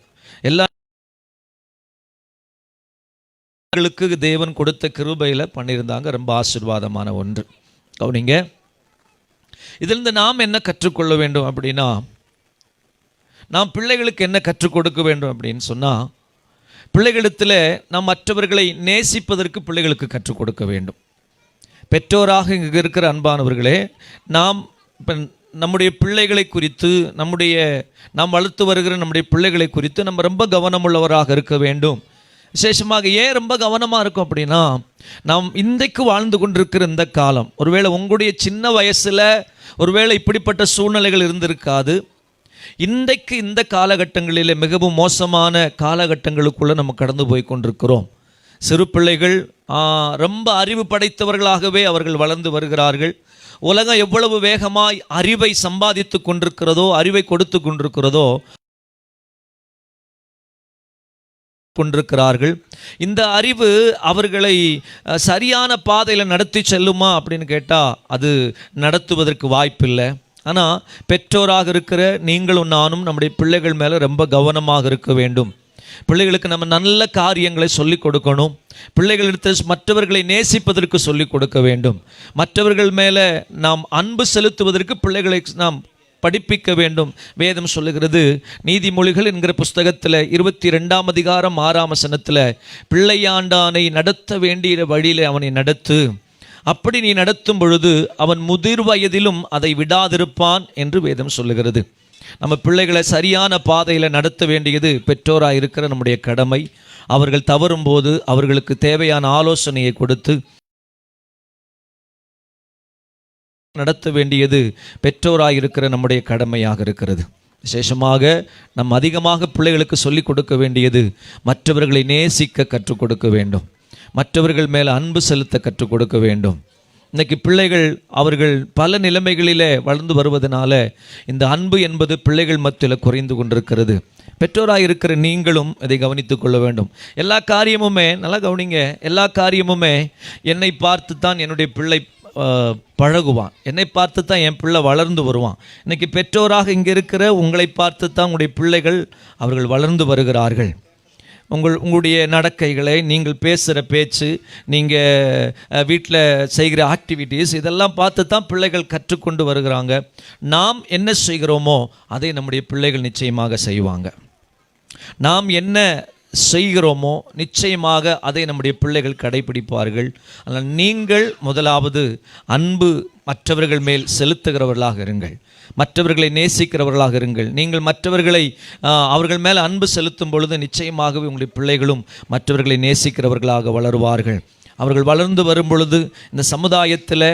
Speaker 11: எல்லாங்களுக்கு தேவன் கொடுத்த கிருபையில் பண்ணியிருந்தாங்க. ரொம்ப ஆசீர்வாதமான ஒன்று. கவனிங்க, இதிலிருந்து நாம் என்ன கற்றுக்கொள்ள வேண்டும் அப்படின்னா, நாம் பிள்ளைகளுக்கு என்ன கற்றுக் கொடுக்க வேண்டும் அப்படின்னு சொன்னால், பிள்ளைகளிடத்தில் நாம் மற்றவர்களை நேசிப்பதற்கு பிள்ளைகளுக்கு கற்றுக் கொடுக்க வேண்டும். பெற்றோராக இங்கே இருக்கிற அன்பானவர்களே, நாம் இப்போ நம்முடைய பிள்ளைகளை குறித்து நாம் வளர்த்து வருகிற நம்முடைய பிள்ளைகளை குறித்து நம்ம ரொம்ப கவனமுள்ளவராக இருக்க வேண்டும். விசேஷமாக ஏன் ரொம்ப கவனமாக இருக்கும் அப்படின்னா, நாம் இன்றைக்கு வாழ்ந்து கொண்டிருக்கிற இந்த காலம், ஒருவேளை உங்களுடைய சின்ன வயசில் ஒருவேளை இப்படிப்பட்ட சூழ்நிலைகள் இருந்திருக்காது. இன்றைக்கு இந்த காலகட்டங்களில் மிகவும் மோசமான காலகட்டங்களுக்குள்ளே நம்ம கடந்து போய் கொண்டிருக்கிறோம். சிறு பிள்ளைகள் ரொம்ப அறிவு படைத்தவர்களாகவே அவர்கள் வளர்ந்து வருகிறார்கள். உலகம் எவ்வளவு வேகமாய் அறிவை சம்பாதித்து கொண்டிருக்கிறதோ, அறிவை கொடுத்து கொண்டிருக்கிறார்கள். இந்த அறிவு அவர்களை சரியான பாதையில் நடத்தி செல்லுமா அப்படின்னு கேட்டால் அது நடத்துவதற்கு வாய்ப்பில்லை. ஆனால் பெற்றோராக இருக்கிற நீங்களும் நானும் நம்முடைய பிள்ளைகள் மேலே ரொம்ப கவனமாக இருக்க வேண்டும். பிள்ளைகளுக்கு நம்ம நல்ல காரியங்களை சொல்லிக் கொடுக்கணும். பிள்ளைகளிடத்தில் மற்றவர்களை நேசிப்பதற்கு சொல்லிக் கொடுக்க வேண்டும். மற்றவர்கள் மேலே நாம் அன்பு செலுத்துவதற்கு பிள்ளைகளை நாம் படிப்பிக்க வேண்டும். வேதம் சொல்லுகிறது, நீதிமொழிகள் என்கிற புஸ்தகத்தில் 22ஆம் அதிகாரம் 6ஆம் வசனத்தில், பிள்ளையாண்டானை நடத்த வேண்டிய வழியில் அவனை நடத்து, அப்படி நீ நடத்தும் பொழுது அவன் முதிர் வயதிலும் அதை விடாதிருப்பான் என்று வேதம் சொல்லுகிறது. நம்ம பிள்ளைகளை சரியான பாதையில் நடத்த வேண்டியது பெற்றோராக இருக்கிற நம்முடைய கடமை. அவர்கள் தவறும் போது அவர்களுக்கு தேவையான ஆலோசனையை கொடுத்து நடத்த வேண்டியது பெற்றோராக இருக்கிற நம்முடைய கடமையாக இருக்கிறது. விசேஷமாக நம் அதிகமாக பிள்ளைகளுக்கு சொல்லிக் கொடுக்க வேண்டியது மற்றவர்களை நேசிக்க கற்றுக் கொடுக்க வேண்டும். மற்றவர்கள் மேலே அன்பு செலுத்த கற்றுக் கொடுக்க வேண்டும். இன்றைக்கி பிள்ளைகள் அவர்கள் பல நிலைமைகளிலே வளர்ந்து வருவதனால இந்த அன்பு என்பது பிள்ளைகள் மத்தியில் குறைந்து கொண்டிருக்கிறது. பெற்றோராக இருக்கிற நீங்களும் இதை கவனித்து கொள்ள வேண்டும். எல்லா காரியமுமே நல்லா கவனிங்க, எல்லா காரியமுமே என்னை பார்த்து தான் என்னுடைய பிள்ளை பழகுவான், என்னை பார்த்து தான் என் பிள்ளை வளர்ந்து வருவான். இன்றைக்கி பெற்றோராக இங்கே இருக்கிற உங்களை பார்த்து தான் உங்களுடைய பிள்ளைகள் அவர்கள் வளர்ந்து வருகிறார்கள். உங்களுடைய நடக்கைகளை, நீங்கள் பேசுகிற பேச்சு, நீங்கள் வீட்டில் செய்கிற ஆக்டிவிட்டீஸ், இதெல்லாம் பார்த்து தான் பிள்ளைகள் கற்றுக்கொண்டு வருகிறாங்க. நாம் என்ன செய்கிறோமோ அதை நம்முடைய பிள்ளைகள் நிச்சயமாக செய்வாங்க. நாம் என்ன செய்கிறோமோ நிச்சயமாக அதை நம்முடைய பிள்ளைகள் கடைபிடிப்பார்கள். ஆனால் நீங்கள் முதலாவது அன்பு மற்றவர்கள் மேல் செலுத்துகிறவர்களாக இருங்கள். மற்றவர்களை நேசிக்கிறவர்களாக இருங்கள். நீங்கள் மற்றவர்களை அவர்கள் மேல் அன்பு செலுத்தும் பொழுது நிச்சயமாகவே உங்களுடைய பிள்ளைகளும் மற்றவர்களை நேசிக்கிறவர்களாக வளருவார்கள். அவர்கள் வளர்ந்து வரும் பொழுது இந்த சமுதாயத்தில்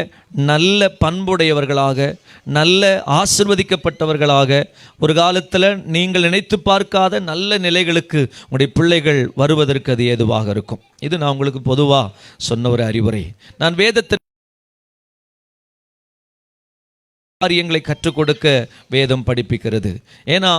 Speaker 11: நல்ல பண்புடையவர்களாக, நல்ல ஆசிர்வதிக்கப்பட்டவர்களாக, ஒரு காலத்தில் நீங்கள் நினைத்து பார்க்காத நல்ல நிலைகளுக்கு உங்களுடைய பிள்ளைகள் வருவதற்கு அது ஏதுவாக இருக்கும். இது நான் உங்களுக்கு பொதுவாக சொன்ன ஒரு அறிவுரை. நான் வேதத்தை காரியங்களை கற்றுக் கொடுக்க வேதம் படிப்பிக்கிறது. ஏன்னா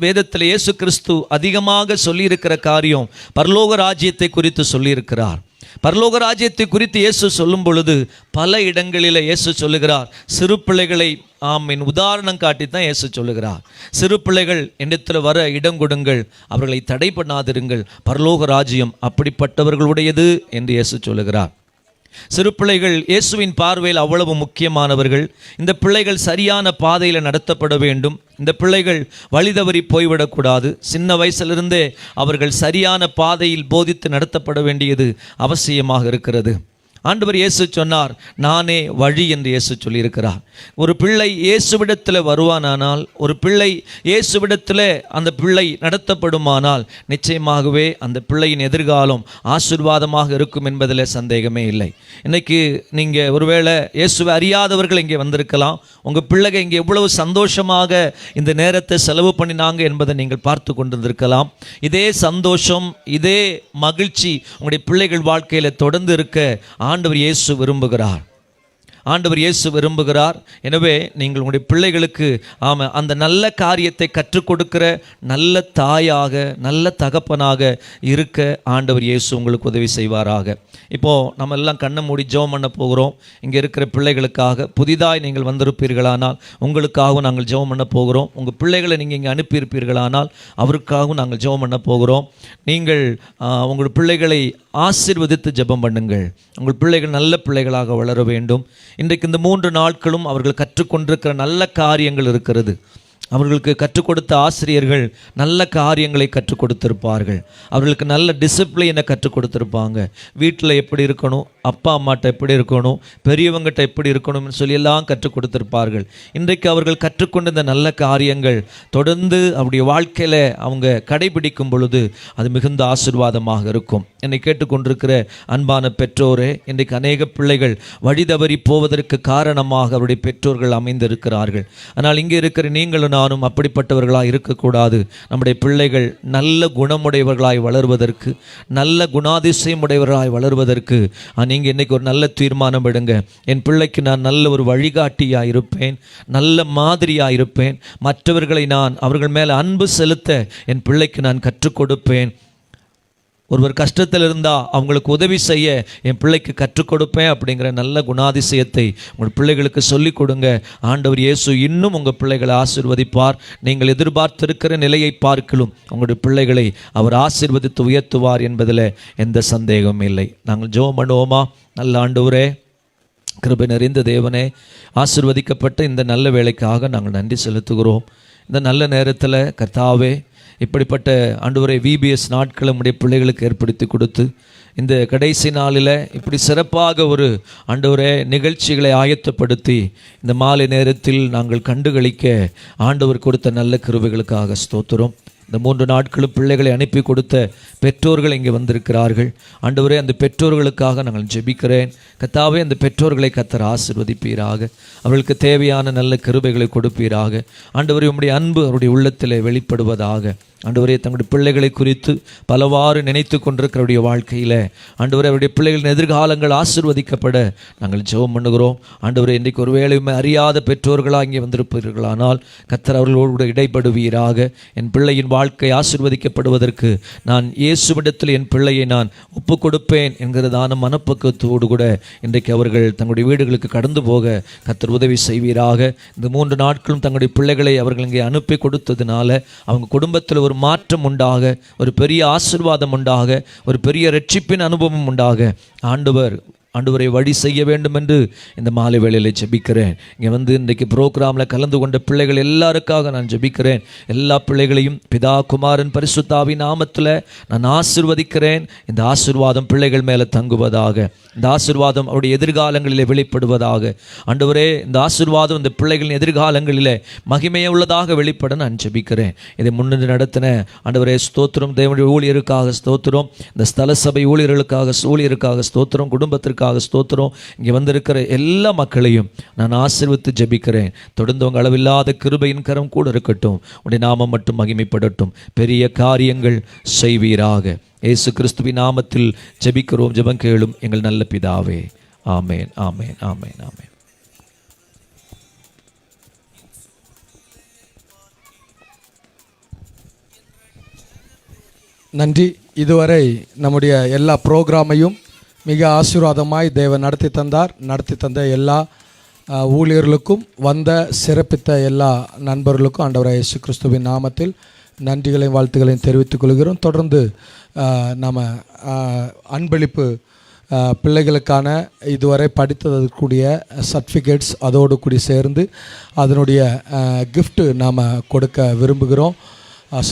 Speaker 11: வேதத்தில் இயேசு கிறிஸ்து அதிகமாக சொல்லியிருக்கிற காரியம் பரலோக ராஜ்யத்தை குறித்து சொல்லியிருக்கிறார். பரலோக ராஜ்யத்தை குறித்து இயேசு சொல்லும் பொழுது பல இடங்களில் இயேசு சொல்லுகிறார், சிறு பிள்ளைகளை ஆமீன் உதாரணம் காட்டி தான் இயேசு சொல்லுகிறார். சிறு பிள்ளைகள் என்னிடத்தில் வர இடம் கொடுங்கள், அவர்களை தடை பண்ணாதிருங்கள், பரலோக ராஜ்யம் அப்படிப்பட்டவர்களுடையது என்று இயேசு சொல்லுகிறார். சிறு பிள்ளைகள் இயேசுவின் பார்வையில் அவ்வளவு முக்கியமானவர்கள். இந்த பிள்ளைகள் சரியான பாதையில் நடத்தப்பட வேண்டும். இந்த பிள்ளைகள் வழிதவறி போய்விடக்கூடாது. சின்ன வயசிலிருந்தே அவர்கள் சரியான பாதையில் போதித்து நடத்தப்பட வேண்டியது அவசியமாக இருக்கிறது. ஆண்டவர் இயேசு சொன்னார், நானே வழி என்று இயேசு சொல்லியிருக்கிறார். ஒரு பிள்ளை இயேசுவிடத்தில் வருவானானால், ஒரு பிள்ளை இயேசுவிடத்தில் அந்த பிள்ளை நடத்தப்படுமானால் நிச்சயமாகவே அந்த பிள்ளையின் எதிர்காலம் ஆசீர்வாதமாக இருக்கும் என்பதில் சந்தேகமே இல்லை. இன்றைக்கி நீங்கள் ஒருவேளை இயேசுவை அறியாதவர்கள் இங்கே வந்திருக்கலாம். உங்கள் பிள்ளைங்க இங்கே எவ்வளவு சந்தோஷமாக இந்த நேரத்தை செலவு பண்ணினாங்க என்பதை நீங்கள் பார்த்து கொண்டிருந்திருக்கலாம். இதே சந்தோஷம், இதே மகிழ்ச்சி உங்களுடைய பிள்ளைகள் வாழ்க்கையில் தொடர்ந்து இருக்க ஆண்டவர் இயேசு விரும்புகிறார். ஆண்டவர் இயேசு விரும்புகிறார். எனவே நீங்கள் உங்களுடைய பிள்ளைகளுக்கு அந்த நல்ல காரியத்தை கற்றுக் கொடுக்கிற நல்ல தாயாக, நல்ல தகப்பனாக இருக்க ஆண்டவர் இயேசு உங்களுக்கு உதவி செய்வாராக. இப்போது நம்ம எல்லாம் கண்ணை மூடி ஜெபம் பண்ண போகிறோம். இங்கே இருக்கிற பிள்ளைகளுக்காக புதிதாய் நீங்கள் வந்திருப்பீர்களானால் உங்களுக்காகவும் நாங்கள் ஜெபம் பண்ண போகிறோம். உங்கள் பிள்ளைகளை நீங்கள் இங்கே அனுப்பியிருப்பீர்களானால் அவருக்காகவும் நாங்கள் ஜெபம் பண்ண போகிறோம். நீங்கள் உங்கள் பிள்ளைகளை ஆசீர்வதித்து ஜெபம் பண்ணுங்கள். உங்கள் பிள்ளைகள் நல்ல பிள்ளைகளாக வளர வேண்டும். இன்றைக்கு இந்த 3 நாட்களும் அவர்கள் கற்றுக்கொண்டிருக்கிற நல்ல காரியங்கள் இருக்கிறது. அவர்களுக்கு கற்றுக் கொடுத்த ஆசிரியர்கள் நல்ல காரியங்களை கற்றுக் கொடுத்திருப்பார்கள். அவர்களுக்கு நல்ல டிசிப்ளினை கற்றுக் கொடுத்துருப்பாங்க. வீட்டில் எப்படி இருக்கணும், அப்பா அம்மாட்ட எப்படி இருக்கணும், பெரியவங்ககிட்ட எப்படி இருக்கணும்னு சொல்லி எல்லாம் கற்றுக் கொடுத்திருப்பார்கள். இன்றைக்கு அவர்கள் கற்றுக்கொண்ட இந்த நல்ல காரியங்கள் தொடர்ந்து அவருடைய வாழ்க்கையில் அவங்க கடைபிடிக்கும் பொழுது அது மிகுந்த ஆசீர்வாதமாக இருக்கும். என்னை கேட்டுக்கொண்டிருக்கிற அன்பான பெற்றோரே, இன்றைக்கு அநேக பிள்ளைகள் வழிதவறி போவதற்கு காரணமாக அவருடைய பெற்றோர்கள் அமைந்திருக்கிறார்கள். ஆனால் இங்கே இருக்கிற நீங்களும் நானும் அப்படிப்பட்டவர்களாக இருக்கக்கூடாது. நம்முடைய பிள்ளைகள் நல்ல குணமுடையவர்களாய் வளர்வதற்கு, நல்ல குணாதிசயம் உடையவர்களாய் வளர்வதற்கு நீங்கள் இன்றைக்கி ஒரு நல்ல தீர்மானம் எடுங்க. என் பிள்ளைக்கு நான் நல்ல ஒரு வழிகாட்டியாக இருப்பேன், நல்ல மாதிரியாக இருப்பேன். மற்றவர்களை நான் அவர்கள் மேலே அன்பு செலுத்த என் பிள்ளைக்கு நான் கற்றுக் கொடுப்பேன். ஒருவர் கஷ்டத்தில் இருந்தால் அவங்களுக்கு உதவி செய்ய என் பிள்ளைக்கு கற்றுக் கொடுப்பேன் அப்படிங்கிற நல்ல குணாதிசயத்தை உங்கள் பிள்ளைகளுக்கு சொல்லிக் கொடுங்க. ஆண்டவர் இயேசு இன்னும் உங்கள் பிள்ளைகளை ஆசீர்வதிப்பார். நீங்கள் எதிர்பார்த்திருக்கிற நிலையை பார்க்கலும் உங்களுடைய பிள்ளைகளை அவர் ஆசீர்வதித்து உயர்த்துவார் என்பதில் எந்த சந்தேகமும் இல்லை. நாங்கள் ஜெபம் பண்ணுவோமா? நல்ல ஆண்டவரே, கிருபை நிறைந்த தேவனே, ஆசீர்வதிக்கப்பட்ட இந்த நல்ல வேலைக்காக நாங்கள் நன்றி செலுத்துகிறோம். இந்த நல்ல நேரத்தில் கர்த்தாவே, இப்படிப்பட்ட ஆண்டவரே VBS நாட்களை நம்முடைய பிள்ளைகளுக்கு ஏற்படுத்தி கொடுத்து இந்த கடைசி நாளில் இப்படி சிறப்பாக ஒரு ஆண்டவரே நிகழ்ச்சிகளை ஆயத்தப்படுத்தி இந்த மாலை நேரத்தில் நாங்கள் கண்டுகளிக்க ஆண்டவர் கொடுத்த நல்ல கிருபைகளுக்காக ஸ்தோத்திரம். இந்த 3 நாட்களும் பிள்ளைகளை அனுப்பி கொடுத்த பெற்றோர்கள் இங்கே வந்திருக்கிறார்கள். ஆண்டவரே, அந்த பெற்றோர்களுக்காக நாங்கள் ஜெபிக்கிறேன். கர்த்தாவே, அந்த பெற்றோர்களை கர்த்தர் ஆசீர்வதிப்பீராக. அவர்களுக்கு தேவையான நல்ல கிருபைகளை கொடுப்பீராக. ஆண்டவரே, உம்முடைய அன்பு அவருடைய உள்ளத்தில் வெளிப்படுவதாக. ஆண்டவரே, தங்களுடைய பிள்ளைகளை குறித்து பலவாறு நினைத்து கொண்டிருக்கிறவருடைய வாழ்க்கையில் ஆண்டவரே, அவருடைய பிள்ளைகளின் எதிர்காலங்கள் ஆசீர்வதிக்கப்பட நாங்கள் ஜெபம் பண்ணுகிறோம். ஆண்டவரே, இன்றைக்கு ஒருவேளை அறியாத பெற்றோர்களாக இங்கே வந்திருப்பீர்களானால் கர்த்தர் அவர்களோடு இடைப்படுவீராக. என் பிள்ளையின் வாழ்க்கை ஆசீர்வதிக்கப்படுவதற்கு நான் இயேசுவிடத்தில் என் பிள்ளையை நான் ஒப்பு கொடுப்பேன் என்கிறதான மனப்பக்குவத்தோடு கூட இன்றைக்கு அவர்கள் தங்களுடைய வீடுகளுக்கு கடந்து போக கர்த்தர் உதவி செய்வீராக. இந்த 3 நாட்களும் தங்களுடைய பிள்ளைகளை அவர்கள் இங்கே அனுப்பி கொடுத்ததுனால அவங்க குடும்பத்தில் ஒரு மாற்றம் உண்டாக, ஒரு பெரிய ஆசீர்வாதம் உண்டாக, ஒரு பெரிய ரட்சிப்பின் அனுபவம் உண்டாக ஆண்டவரை வழி செய்ய வேண்டும் என்று இந்த மாலை வேளையில் ஜெபிக்கிறேன். இங்கே வந்து இன்றைக்கு ப்ரோக்ராமில் கலந்து கொண்ட பிள்ளைகள் எல்லாருக்காக நான் ஜெபிக்கிறேன். எல்லா பிள்ளைகளையும் பிதா குமாரன் பரிசுத்தாவின் நாமத்தில் நான் ஆசீர்வதிக்கிறேன். இந்த ஆசீர்வாதம் பிள்ளைகள் மேலே தங்குவதாக. இந்த ஆசீர்வாதம் அவருடைய எதிர்காலங்களிலே வெளிப்படுவதாக. ஆண்டவரே, இந்த ஆசீர்வாதம் இந்த பிள்ளைகளின் எதிர்காலங்களிலே மகிமையுள்ளதாக வெளிப்பட நான் ஜெபிக்கிறேன். இதை முன்னின்று நடத்தின ஆண்டவரே ஸ்தோத்திரம். தேவனுடைய ஊழியருக்காக ஸ்தோத்திரம். இந்த ஸ்தல சபை ஊழியருக்காக ஸ்தோத்திரம். குடும்பத்திற்கு ஸ்தோத்திரம். இங்கே வந்திருக்கிற எல்லா மக்களையும் நான் ஆசீர்வதித்து ஜெபிக்கிறேன். தொடர்ந்து உங்கள் அளவில்லாத கிருபையின் கரம் கூட இருக்கட்டும். உடைய நாமம் மட்டும் மகிமைப்படட்டும். பெரிய காரியங்கள் செய்வீராக. இயேசு கிறிஸ்துவின் நாமத்தில் ஜெபிக்கிறோம். ஜெபம் கேளும் எங்கள் நல்ல பிதாவே. ஆமேன், ஆமேன், ஆமேன், ஆமேன்.
Speaker 12: நன்றி. இதுவரை நம்முடைய எல்லா ப்ரோக்ராமையும் மிக ஆசீர்வாதமாய் தேவன் நடத்தி தந்த எல்லா ஊழியர்களுக்கும் வந்த சிறப்பித்த எல்லா நண்பர்களுக்கும் ஆண்டவராகிய இயேசு கிறிஸ்துவின் நாமத்தில் நன்றிகளையும் வாழ்த்துக்களையும் தெரிவித்துக் கொள்கிறோம். தொடர்ந்து நம்ம அன்பளிப்பு பிள்ளைகளுக்கான இதுவரை படித்ததற்குரிய சர்டிஃபிகேட்ஸ் அதோடு கூடி சேர்ந்து அதனுடைய கிஃப்ட்டு நாம் கொடுக்க விரும்புகிறோம்.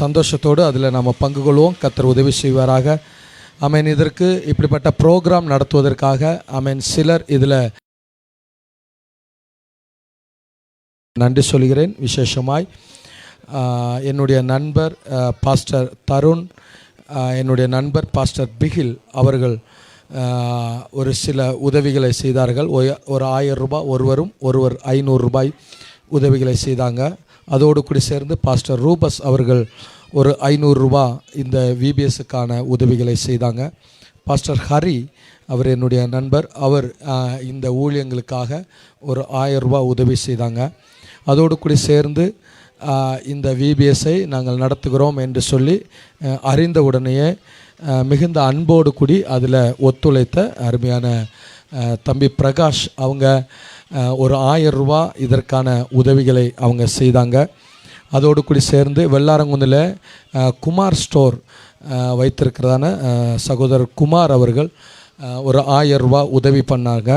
Speaker 12: சந்தோஷத்தோடு அதில் நாம் பங்கு கொள்வோம். கர்த்தர் உதவி செய்வாராக. ஆமென். இதற்கு இப்படிப்பட்ட ப்ரோக்ராம் நடத்துவதற்காக ஆமென் சிலர் இதில் நன்றி சொல்கிறேன். விசேஷமாய் என்னுடைய நண்பர் பாஸ்டர் தருண், என்னுடைய நண்பர் பாஸ்டர் பிகில் அவர்கள் ஒரு சில உதவிகளை செய்தார்கள். ஒரு 1000 ரூபாய் ஒருவரும், ஒருவர் 500 ரூபாய் உதவிகளை செய்தாங்க. அதோடு கூட சேர்ந்து பாஸ்டர் ரூபஸ் அவர்கள் ஒரு 500 ரூபாய் இந்த விபிஎஸ்ஸுக்கான உதவிகளை செய்தாங்க. பாஸ்டர் ஹரி அவர் என்னுடைய நண்பர், அவர் இந்த ஊழியங்களுக்காக ஒரு 1000 ரூபாய் உதவி செய்தாங்க. அதோடு கூட சேர்ந்து இந்த விபிஎஸ்ஸை நாங்கள் நடத்துகிறோம் என்று சொல்லி அறிந்த உடனேயே மிகுந்த அன்போடு கூடி அதில் ஒத்துழைத்த அருமையான தம்பி பிரகாஷ் அவங்க ஒரு 1000 ரூபாய் இதற்கான உதவிகளை அவங்க செய்தாங்க. அதோடு கூடி சேர்ந்து வெள்ளாரங்குந்தில் குமார் ஸ்டோர் வைத்திருக்கிறதான சகோதரர் குமார் அவர்கள் ஒரு 1000 ரூபாய் உதவி பண்ணாங்க.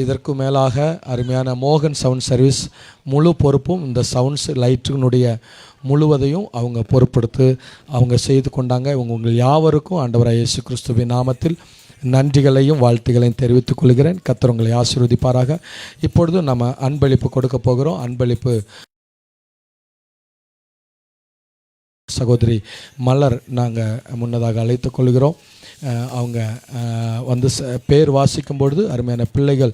Speaker 12: இதற்கு மேலாக அருமையான மோகன் சவுண்ட் சர்வீஸ் முழு பொறுப்பும் இந்த சவுண்ட்ஸ் லைட்டினுடைய முழுவதையும் அவங்க பொறுப்படுத்து அவங்க செய்து கொண்டாங்க. உங்கள் யாவருக்கும் ஆண்டவராய் இயேசு கிறிஸ்துவின் நாமத்தில் நன்றிகளையும் வாழ்த்துக்களையும் தெரிவித்துக் கொள்கிறேன். கர்த்தர் உங்களை ஆசீர்வதிப்பாராக. இப்பொழுது நம்ம அன்பளிப்பு கொடுக்க போகிறோம். அன்பளிப்பு சகோதரி மலர் நாங்கள் முன்னதாக அழைத்து கொள்கிறோம். அவங்க வந்து பேர் வாசிக்கும் பொழுது அருமையான பிள்ளைகள்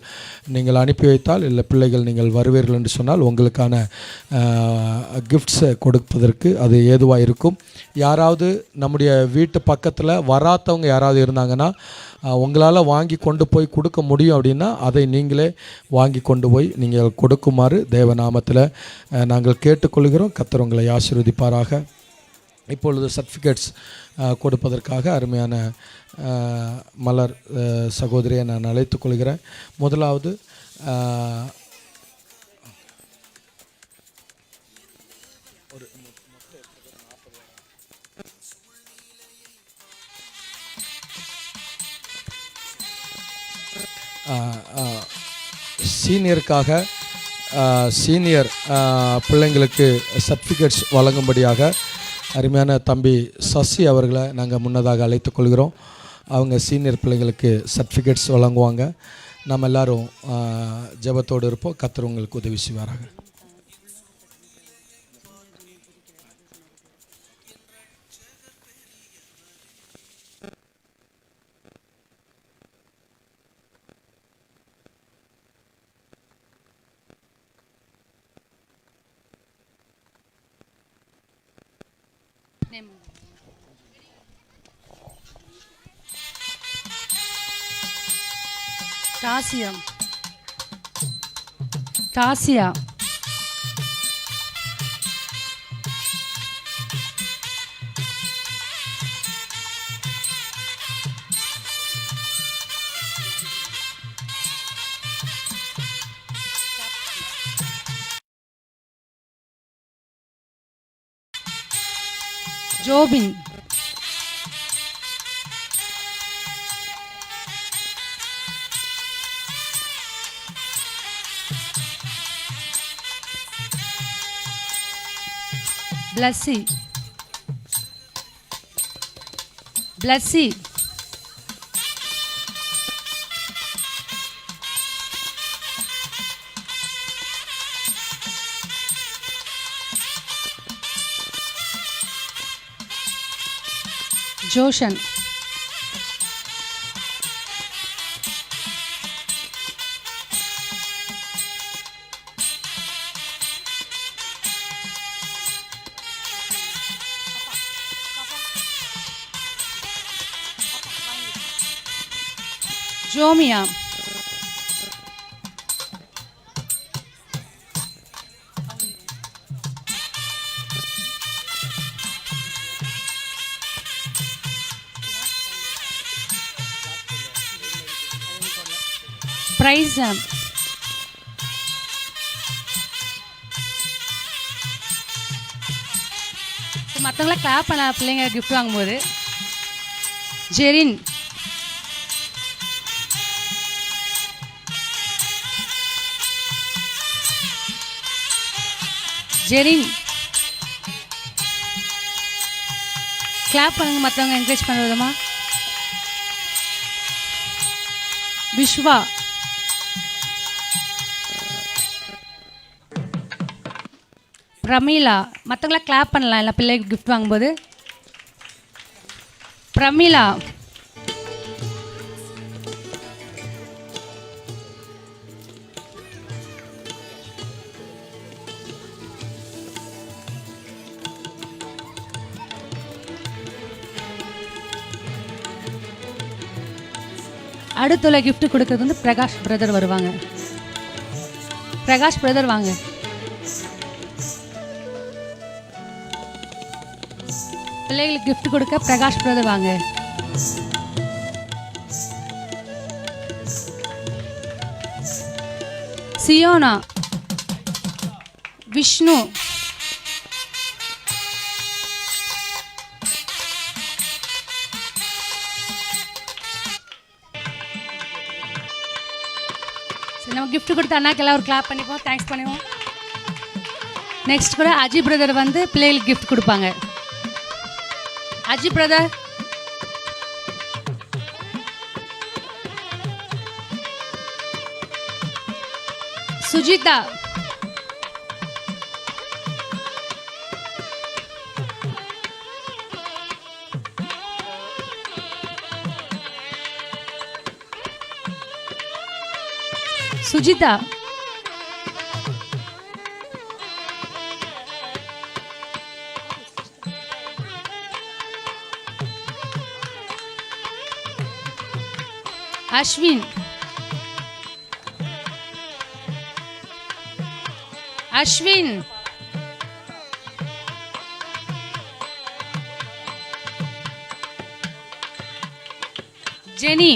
Speaker 12: நீங்கள் அனுப்பி வைத்தால், இல்லை பிள்ளைகள் நீங்கள் வருவீர்கள் என்று சொன்னால் உங்களுக்கான கிஃப்ட்ஸை கொடுப்பதற்கு அது ஏதுவாக இருக்கும். யாராவது நம்முடைய வீட்டு பக்கத்தில் வராதவங்க யாராவது இருந்தாங்கன்னா உங்களால் வாங்கி கொண்டு போய் கொடுக்க முடியும் அப்படின்னா அதை நீங்களே வாங்கி கொண்டு போய் நீங்கள் கொடுக்குமாறு தேவநாமத்தில் நாங்கள் கேட்டுக்கொள்கிறோம். கர்த்தர் உங்களை ஆசீர்வதிப்பாராக. இப்பொழுது சர்டிஃபிகேட்ஸ் கொடுப்பதற்காக அருமையான மலர் சகோதரியை நான் அழைத்துக் கொள்கிறேன். முதலாவது சீனியருக்காக சீனியர் பிள்ளைங்களுக்கு சர்டிஃபிகேட்ஸ் வழங்கும்படியாக அருமையான தம்பி சசி அவர்களை நாங்கள் முன்னதாக அழைத்து கொள்கிறோம். அவங்க சீனியர் பிள்ளைங்களுக்கு சர்டிஃபிகேட்ஸ் வழங்குவாங்க. நம்ம எல்லோரும் ஜெபத்தோடு இருப்போம். கர்த்தர் உங்களுக்கு உதவி செய்வாராக.
Speaker 13: டாசியா ஜோபின் Blessy Joshan ஜோமியா பிரைஸ் மற்றவங்கள கிளாப் பண்ண பிள்ளைங்க கிஃப்ட் வாங்கும்போது ஜெரின் ஜெரின் கிளாப் பண்ணுங்க மற்றவங்க என்கரேஜ் பண்ணுறதுமா விஸ்வா, பிரமீளா. மற்றவங்களாம் கிளாப் பண்ணலாம் இல்லை பிள்ளைக்கு கிஃப்ட் வாங்கும்போது. பிரமீளா, அடுத்துள்ள gift கொடுக்கறது வந்து பிரகாஷ் பிரதர் வருவாங்க. பிரகாஷ் பிரதர் வாங்க. பிள்ளைகளுக்கு gift கொடுக்க பிரகாஷ் பிரதர் வாங்க. சியோனா, விஷ்ணு, நம்ம gift கொடுத்த அண்ணாக்கு எல்லாம் ஒரு கிளாப் பண்ணிப்போம், தேங்க்ஸ் பண்ணுவோம். நெக்ஸ்ட் கூட அஜி பிரதர் வந்து பிள்ளைகளுக்கு gift கொடுப்பாங்க. Aji brother, Sujitha, Sujitha, Ashwin, Ashwin, Jeni,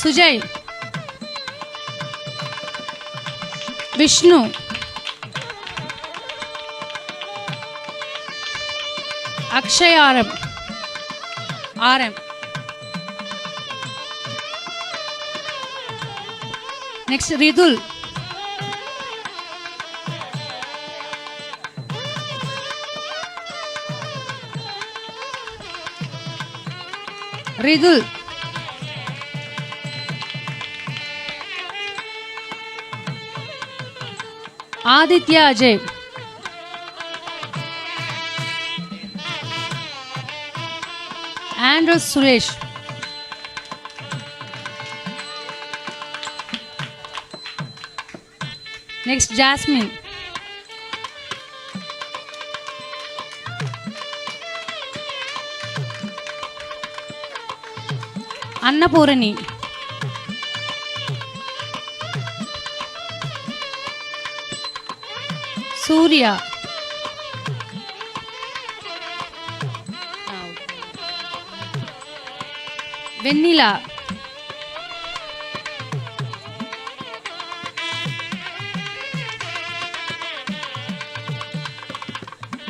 Speaker 13: Sujay, Vishnu, Akshay Aaram, Aaram. Next Ridhul, Ridhul, Aditya Ajay, Andrews Suresh, next Jasmine, Annapoorani, Surya, Vennila,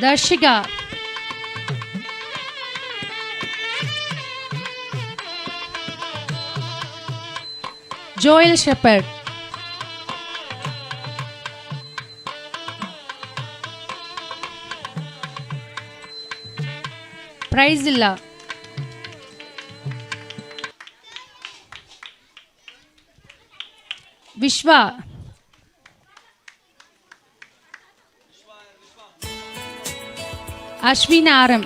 Speaker 13: Tharshika, Joel Shepherd, Priscilla, Vishwa, Ashwin Aaram,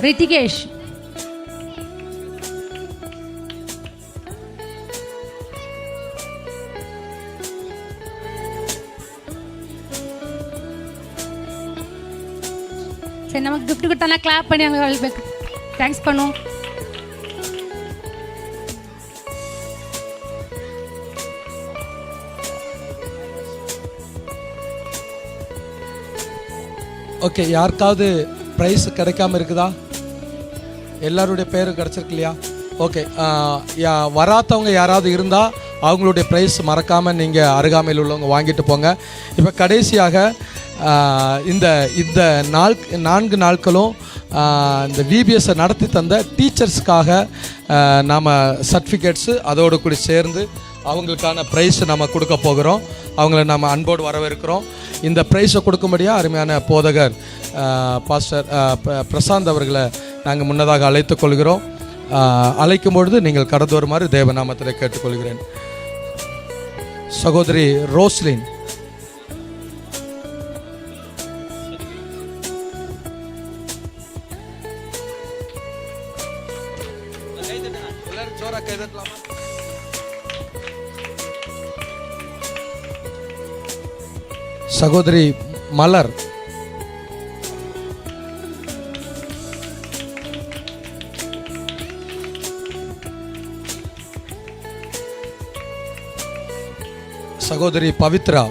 Speaker 13: Rithikesh, சரி நமக்கு கிஃப்ட் கொடுத்தானா கிளாப் பண்ணி அங்கே தேங்க்ஸ் பண்ணுவோம்.
Speaker 12: ஓகே, யாருக்காவது ப்ரைஸ் கிடைக்காம இருக்குதா? எல்லாருடைய பேரும் கிடச்சிருக்கு இல்லையா? ஓகே, வராதவங்க யாராவது இருந்தால் அவங்களுடைய ப்ரைஸ் மறக்காமல் நீங்கள் அருகாமையில் உள்ளவங்க வாங்கிட்டு போங்க. இப்போ கடைசியாக இந்த இந்த 4 நாட்களும் இந்த விபிஎஸ்ஸை நடத்தி தந்த டீச்சர்ஸ்க்காக நாம் சர்டிஃபிகேட்ஸு அதோடு கூட சேர்ந்து அவங்களுக்கான ப்ரைஸ் நம்ம கொடுக்க போகிறோம். அவங்கள நம்ம அன்போடு வரவேற்கிறோம். இந்த ப்ரைஸை கொடுக்கும்படியாக அருமையான போதகர் பாஸ்டர் பிரசாந்த் அவர்களை நாங்கள் முன்னதாக அழைத்து கொள்கிறோம். அழைக்கும் பொழுது நீங்கள் கடந்து வருமாறு தேவநாமத்தில் கேட்டுக்கொள்கிறேன். சகோதரி ரோஸ்லின், சகோதரி மலர், சகோதரி பவித்ரா,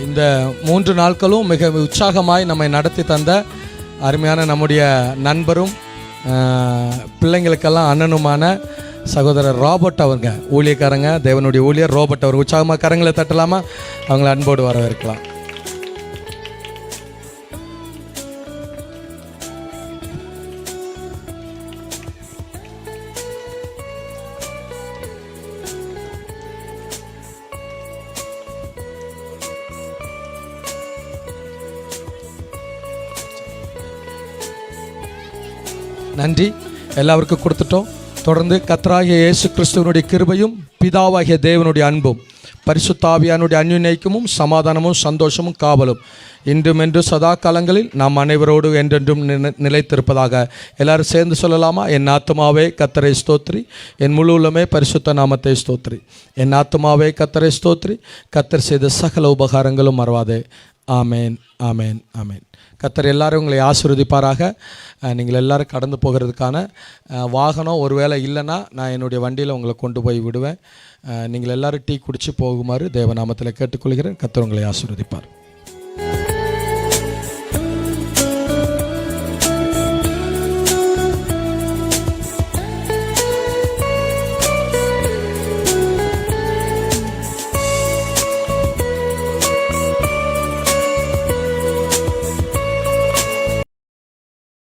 Speaker 12: இந்த 3 நாட்களும் மிக உற்சாகமாய் நம்மை நடத்தி தந்த அருமையான நம்முடைய நண்பரும் பிள்ளைங்களுக்கெல்லாம் அண்ணனுமான சகோதரர் ராபர்ட் அவங்க, ஊழியக்காரங்க, தேவனுடைய ஊழியர் ராபர்ட் அவர். உற்சாகமாக கரங்களை தட்டலாமா? அவங்கள அன்போடு வரவேற்கலாம். நன்றி, எல்லாருக்கும் கொடுத்துட்டோம். தொடர்ந்து கர்த்தராகிய இயேசு கிறிஸ்துவனுடைய கிருபையும் பிதாவாகிய தேவனுடைய அன்பும் பரிசுத்த ஆவியானுடைய அந்யுன்யமும் சமாதானமும் சந்தோஷமும் காவலும் இன்றும் என்று சதா காலங்களில் நாம் அனைவரோடு என்றென்றும் நிலைத்திருப்பதாக. எல்லாரும் சேர்ந்து சொல்லலாமா? என் ஆத்துமாவே கர்த்தரை ஸ்தோத்ரி, என் முழு உள்ளமே பரிசுத்த நாமத்தை ஸ்தோத்ரி. என் ஆத்துமாவே கர்த்தரை ஸ்தோத்ரி, கர்த்தர் செய்த சகல உபகாரங்களும் மறவாதே. ஆமேன், ஆமேன், ஆமேன். கர்த்தர் எல்லாரும் உங்களை ஆசீர்வதிப்பாராக. நீங்கள் எல்லோரும் கடந்து போகிறதுக்கான வாகனம் ஒருவேளை இல்லைன்னா நான் என்னுடைய வண்டியில் உங்களை கொண்டு போய் விடுவேன். நீங்கள் எல்லோரும் டீ குடித்து போகுமாறு தேவநாமத்தில் கேட்டுக்கொள்கிறேன். கர்த்தர் உங்களை ஆசீர்வதிப்பார்.